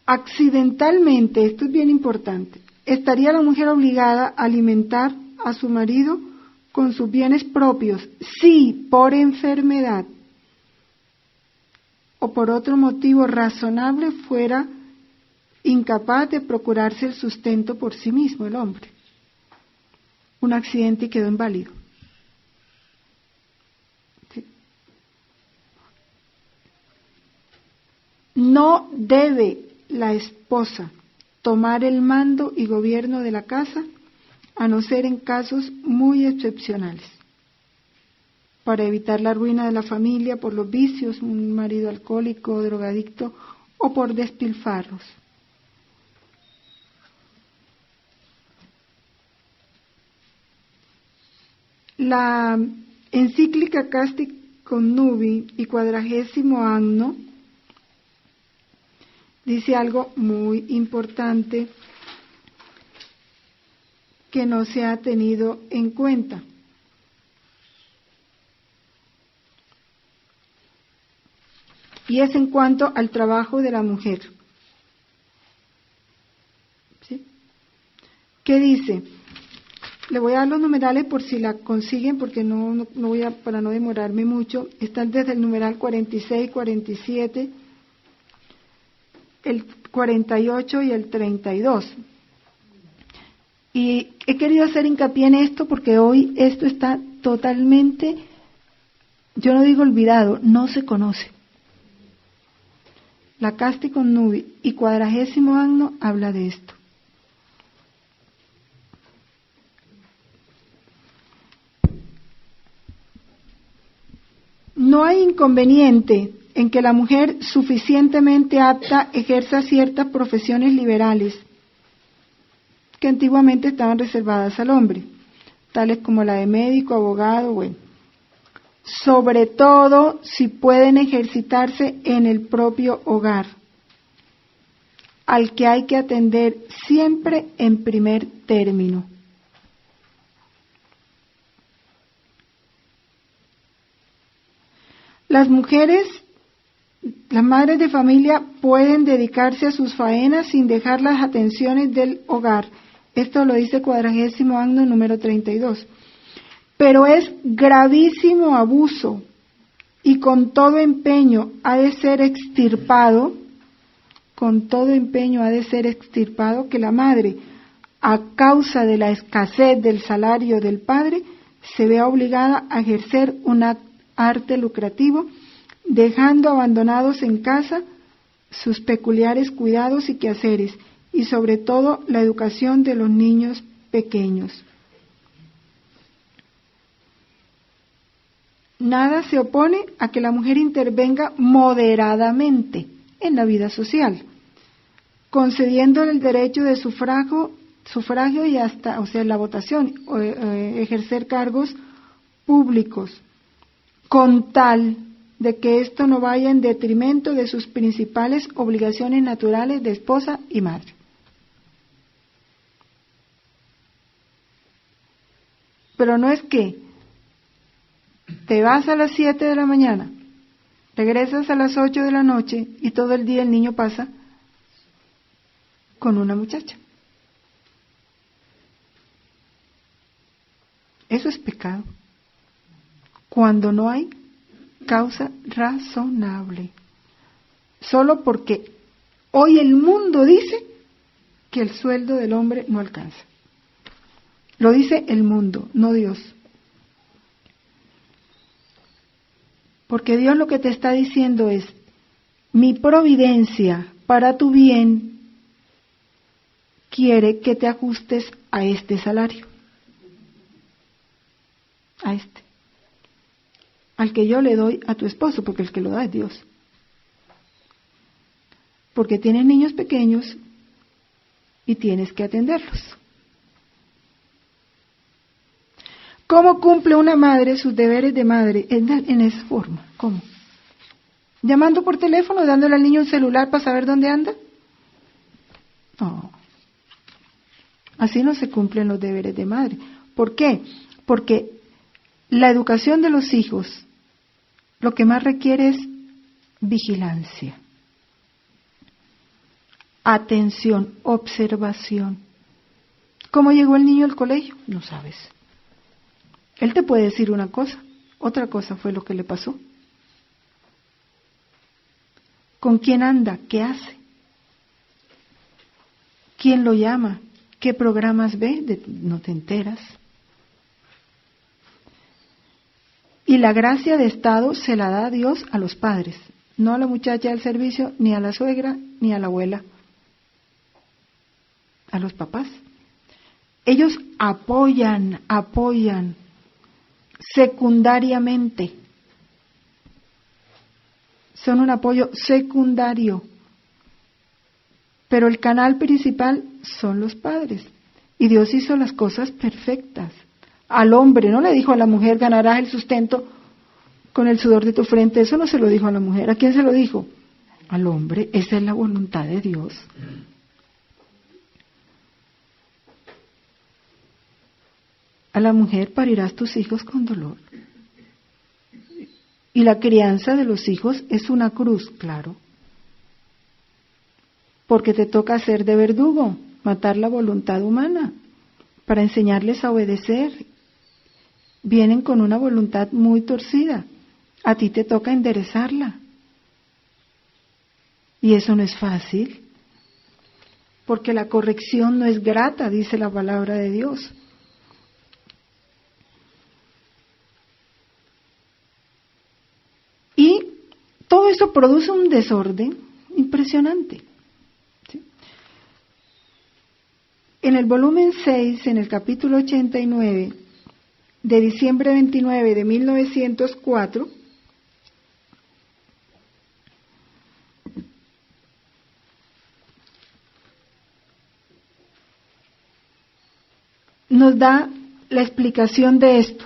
Accidentalmente, esto es bien importante, estaría la mujer obligada a alimentar a su marido con sus bienes propios, si por enfermedad o por otro motivo razonable fuera incapaz de procurarse el sustento por sí mismo el hombre. Un accidente y quedó inválido. ¿Sí? No debe la esposa tomar el mando y gobierno de la casa, a no ser en casos muy excepcionales, para evitar la ruina de la familia por los vicios, un marido alcohólico, drogadicto, o por despilfarros. La encíclica Casti Connubii y 40º Anno dice algo muy importante que no se ha tenido en cuenta. Y es en cuanto al trabajo de la mujer. ¿Sí? ¿Qué dice? Le voy a dar los numerales por si la consiguen, porque no voy a, para no demorarme mucho. Están desde el numeral 46, 47, el 48 y el 32. Y he querido hacer hincapié en esto porque hoy esto está totalmente, yo no digo olvidado, no se conoce. La Casti Connubii y 40º Anno habla de esto. No hay inconveniente en que la mujer suficientemente apta ejerza ciertas profesiones liberales que antiguamente estaban reservadas al hombre, tales como la de médico, abogado, bueno. Sobre todo si pueden ejercitarse en el propio hogar, al que hay que atender siempre en primer término. Las mujeres Las madres de familia pueden dedicarse a sus faenas sin dejar las atenciones del hogar. Esto lo dice 40º Acto número 32. Pero es gravísimo abuso y con todo empeño ha de ser extirpado, que la madre, a causa de la escasez del salario del padre, se vea obligada a ejercer un arte lucrativo, dejando abandonados en casa sus peculiares cuidados y quehaceres, y sobre todo la educación de los niños pequeños. Nada se opone a que la mujer intervenga moderadamente en la vida social, concediéndole el derecho de sufragio y hasta, la votación, ejercer cargos públicos, con tal de que esto no vaya en detrimento de sus principales obligaciones naturales de esposa y madre. Pero no es que te vas a las 7 de la mañana, regresas a las 8 de la noche y todo el día el niño pasa con una muchacha. Eso es pecado. Cuando no hay causa razonable. Solo porque hoy el mundo dice que el sueldo del hombre no alcanza. Lo dice el mundo, no Dios. Porque Dios lo que te está diciendo es, mi providencia para tu bien quiere que te ajustes a este salario. A este. Al que yo le doy a tu esposo, porque el que lo da es Dios. Porque tienes niños pequeños y tienes que atenderlos. ¿Cómo cumple una madre sus deberes de madre en esa forma? ¿Cómo? ¿Llamando por teléfono, dándole al niño un celular para saber dónde anda? No. Así no se cumplen los deberes de madre. ¿Por qué? Porque la educación de los hijos lo que más requiere es vigilancia, atención, observación. ¿Cómo llegó el niño al colegio? No sabes. Él te puede decir una cosa, otra cosa fue lo que le pasó. ¿Con quién anda? ¿Qué hace? ¿Quién lo llama? ¿Qué programas ve? No te enteras. Y la gracia de Estado se la da Dios a los padres, no a la muchacha del servicio, ni a la suegra, ni a la abuela. A los papás. Ellos apoyan secundariamente. Son un apoyo secundario. Pero el canal principal son los padres. Y Dios hizo las cosas perfectas. Al hombre, no le dijo a la mujer, ganarás el sustento con el sudor de tu frente. Eso no se lo dijo a la mujer. ¿A quién se lo dijo? Al hombre. Esa es la voluntad de Dios. A la mujer parirás tus hijos con dolor. Y la crianza de los hijos es una cruz, claro. Porque te toca hacer de verdugo, matar la voluntad humana, para enseñarles a obedecer. Vienen con una voluntad muy torcida. A ti te toca enderezarla. Y eso no es fácil. Porque la corrección no es grata, dice la palabra de Dios. Y todo eso produce un desorden impresionante. ¿Sí? En el volumen 6, en el capítulo 89, de diciembre 29 de 1904, nos da la explicación de esto.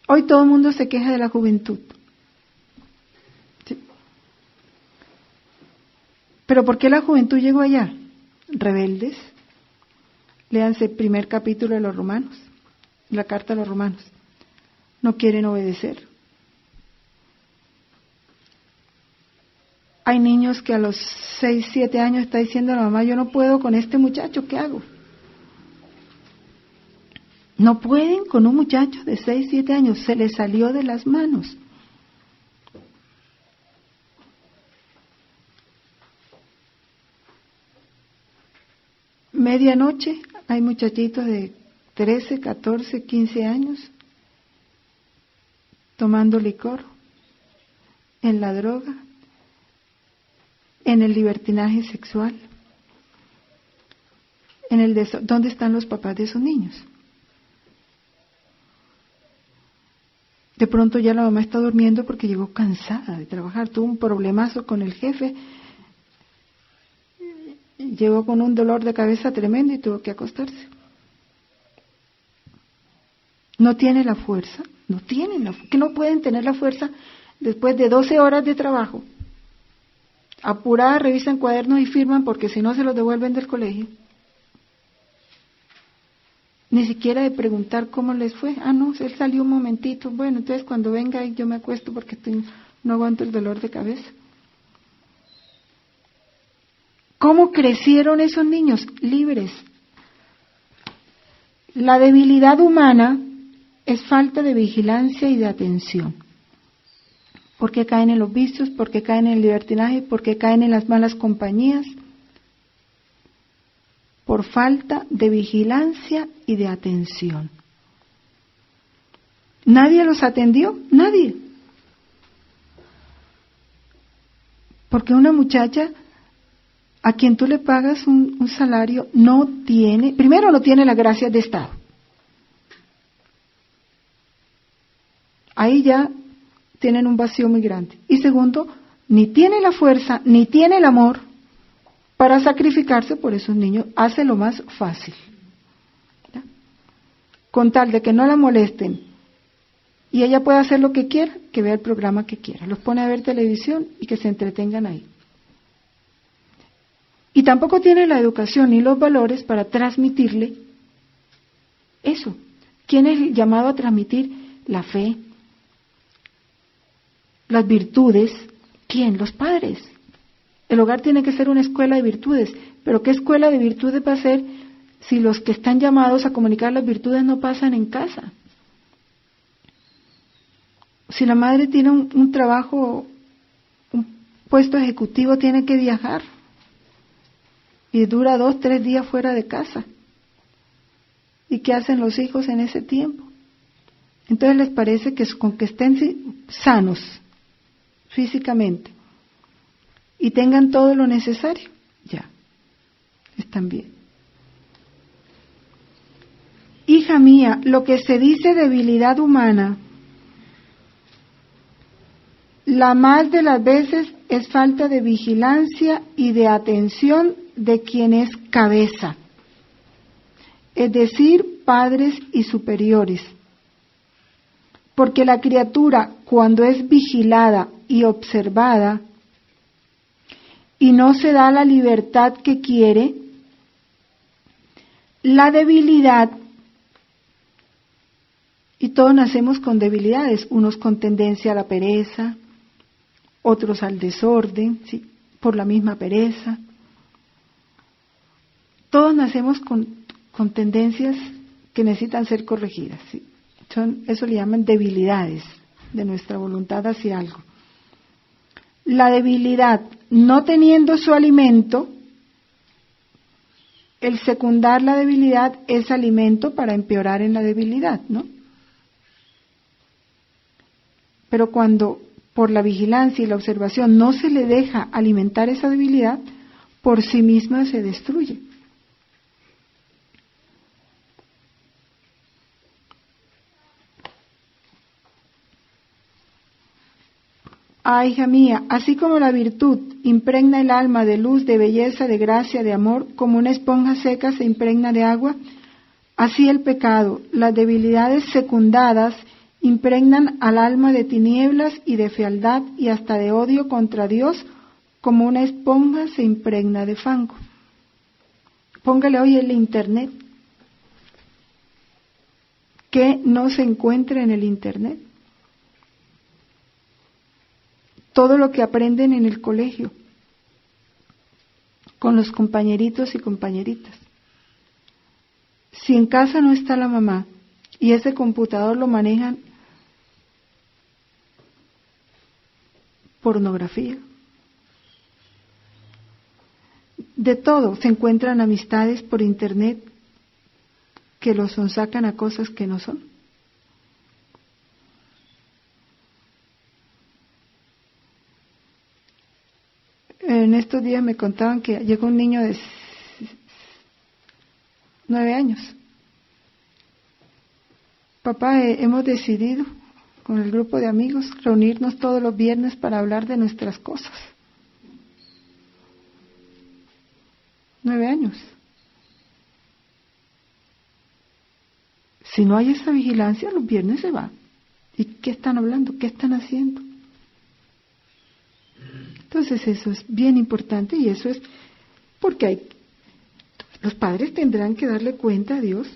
Hoy todo el mundo se queja de la juventud. ¿Sí? ¿Pero por qué la juventud llegó allá? Rebeldes. Léanse el primer capítulo de los Romanos, la carta a los Romanos. No quieren obedecer. Hay niños que a los 6, 7 años está diciendo a la mamá, yo no puedo con este muchacho, ¿qué hago? No pueden con un muchacho de 6, 7 años, se les salió de las manos. Medianoche hay muchachitos de 13, 14, 15 años tomando licor, en la droga, en el libertinaje sexual, ¿dónde están los papás de esos niños? De pronto ya la mamá está durmiendo porque llegó cansada de trabajar, tuvo un problemazo con el jefe, llegó con un dolor de cabeza tremendo y tuvo que acostarse. No tiene la fuerza, que no pueden tener la fuerza después de 12 horas de trabajo. Apurada, revisan cuadernos y firman porque si no se los devuelven del colegio. Ni siquiera de preguntar cómo les fue. No, él salió un momentito. Bueno, entonces cuando venga yo me acuesto porque no aguanto el dolor de cabeza. ¿Cómo crecieron esos niños? Libres. La debilidad humana es falta de vigilancia y de atención. ¿Por qué caen en los vicios? ¿Por qué caen en el libertinaje? ¿Por qué caen en las malas compañías? Por falta de vigilancia y de atención. ¿Nadie los atendió? Nadie. Porque una muchacha a quien tú le pagas un salario primero no tiene las gracias de Estado. Ahí ya tienen un vacío muy grande. Y segundo, ni tiene la fuerza, ni tiene el amor para sacrificarse por esos niños. Hace lo más fácil. ¿Ya? Con tal de que no la molesten y ella pueda hacer lo que quiera, que vea el programa que quiera. Los pone a ver televisión y que se entretengan ahí. Y tampoco tiene la educación ni los valores para transmitirle eso. ¿Quién es el llamado a transmitir la fe? Las virtudes. ¿Quién? Los padres. El hogar tiene que ser una escuela de virtudes. Pero ¿qué escuela de virtudes va a ser si los que están llamados a comunicar las virtudes no pasan en casa? Si la madre tiene un trabajo, un puesto ejecutivo, tiene que viajar. Y dura 2, 3 días fuera de casa. ¿Y qué hacen los hijos en ese tiempo? Entonces les parece que con que estén sanos físicamente y tengan todo lo necesario, ya, están bien. Hija mía, lo que se dice debilidad humana, la más de las veces es falta de vigilancia y de atención de quien es cabeza, es decir, padres y superiores. Porque la criatura, cuando es vigilada y observada y no se da la libertad que quiere, la debilidad, y todos nacemos con debilidades, unos con tendencia a la pereza, otros al desorden, ¿sí? Por la misma pereza. Todos nacemos con tendencias que necesitan ser corregidas, ¿sí? Eso le llaman debilidades de nuestra voluntad hacia algo. La debilidad, no teniendo su alimento, el secundar la debilidad es alimento para empeorar en la debilidad, ¿no? Pero cuando por la vigilancia y la observación no se le deja alimentar esa debilidad, por sí misma se destruye. Hija mía, así como la virtud impregna el alma de luz, de belleza, de gracia, de amor, como una esponja seca se impregna de agua, así el pecado, las debilidades secundadas, impregnan al alma de tinieblas y de fealdad y hasta de odio contra Dios, como una esponja se impregna de fango. Póngale hoy el internet. ¿Qué no se encuentra en el internet? todo lo que aprenden en el colegio, con los compañeritos y compañeritas. Si en casa no está la mamá y ese computador lo manejan pornografía, de todo, se encuentran amistades por internet que los sacan a cosas que no son. En estos días me contaban que llegó un niño de 9 años. Papá, hemos decidido con el grupo de amigos reunirnos todos los viernes para hablar de nuestras cosas. 9 años. Si no hay esa vigilancia, los viernes se va. ¿Y qué están hablando? ¿Qué están haciendo? Entonces eso es bien importante y eso es porque los padres tendrán que darle cuenta a Dios,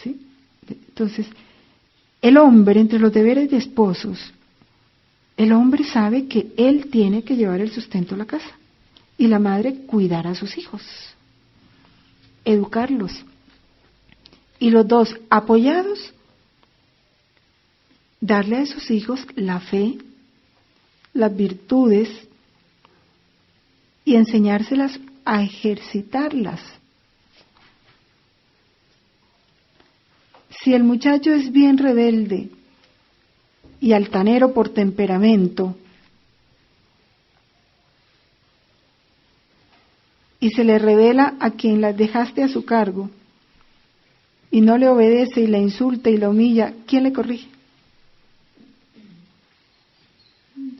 ¿sí? Entonces, el hombre, entre los deberes de esposos, el hombre sabe que él tiene que llevar el sustento a la casa y la madre cuidar a sus hijos, educarlos. Y los dos apoyados, darle a sus hijos la fe, las virtudes y enseñárselas a ejercitarlas. Si el muchacho es bien rebelde y altanero por temperamento y se le revela a quien las dejaste a su cargo y no le obedece y la insulta y la humilla, ¿quién le corrige?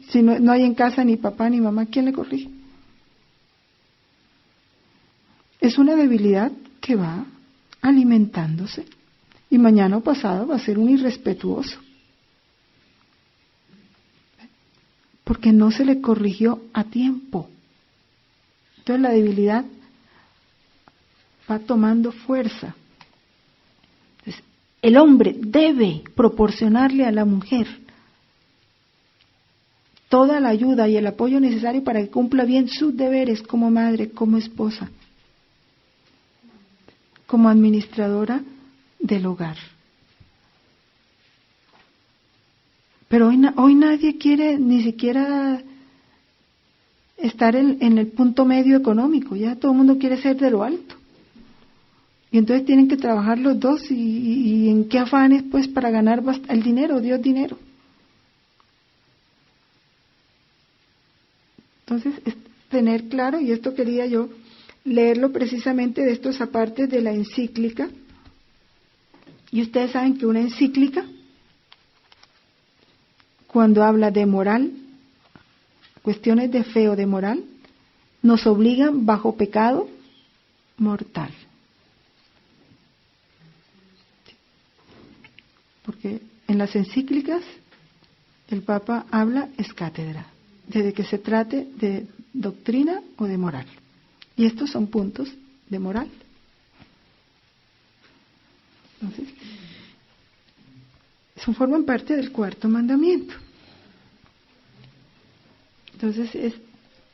Si no hay en casa ni papá ni mamá, ¿quién le corrige? Es una debilidad que va alimentándose y mañana o pasado va a ser un irrespetuoso. Porque no se le corrigió a tiempo. Entonces la debilidad va tomando fuerza. Entonces, el hombre debe proporcionarle a la mujer toda la ayuda y el apoyo necesario para que cumpla bien sus deberes como madre, como esposa, como administradora del hogar. Pero hoy nadie quiere ni siquiera estar en el punto medio económico, ya todo el mundo quiere ser de lo alto. Y entonces tienen que trabajar los dos y en qué afanes pues para ganar el dinero, Dios dinero. Entonces, es tener claro, y esto quería yo leerlo precisamente de estos apartes de la encíclica. Y ustedes saben que una encíclica, cuando habla de moral, cuestiones de fe o de moral, nos obligan bajo pecado mortal. Porque en las encíclicas el Papa habla es cátedra, desde que se trate de doctrina o de moral. Y estos son puntos de moral. Entonces, forman parte del cuarto mandamiento. Entonces, es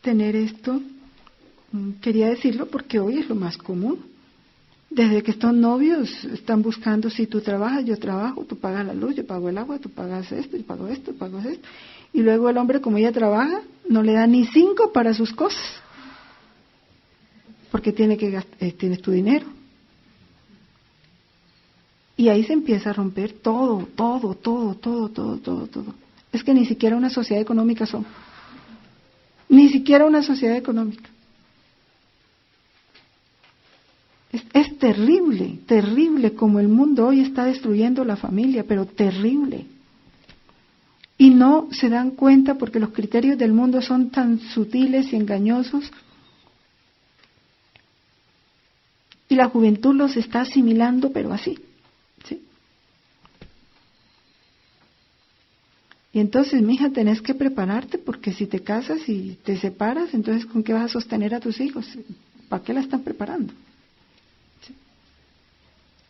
tener esto, quería decirlo porque hoy es lo más común. Desde que están novios, están buscando si tú trabajas, yo trabajo, tú pagas la luz, yo pago el agua, tú pagas esto, yo pago esto, tú pagas esto. Y luego el hombre, como ella trabaja, no le da ni 5 para sus cosas. Porque tienes tu dinero. Y ahí se empieza a romper todo. Es que ni siquiera una sociedad económica son. Ni siquiera una sociedad económica. Es terrible, terrible como el mundo hoy está destruyendo la familia, pero terrible. Y no se dan cuenta porque los criterios del mundo son tan sutiles y engañosos. Y la juventud los está asimilando, pero así. ¿Sí? Y entonces, mija, tenés que prepararte porque si te casas y te separas, entonces ¿con qué vas a sostener a tus hijos? ¿Para qué la están preparando? ¿Sí?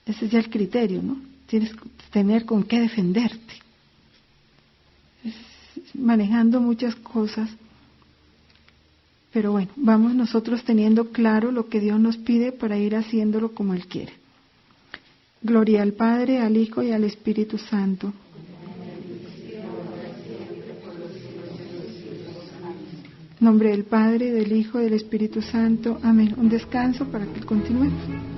Ese es ya el criterio, ¿no? Tienes que tener con qué defenderte. manejando muchas cosas. Pero bueno, vamos nosotros teniendo claro lo que Dios nos pide para ir haciéndolo como Él quiere. Gloria al Padre, al Hijo y al Espíritu Santo. En nombre del Padre, del Hijo y del Espíritu Santo. Amén. Un descanso para que continuemos.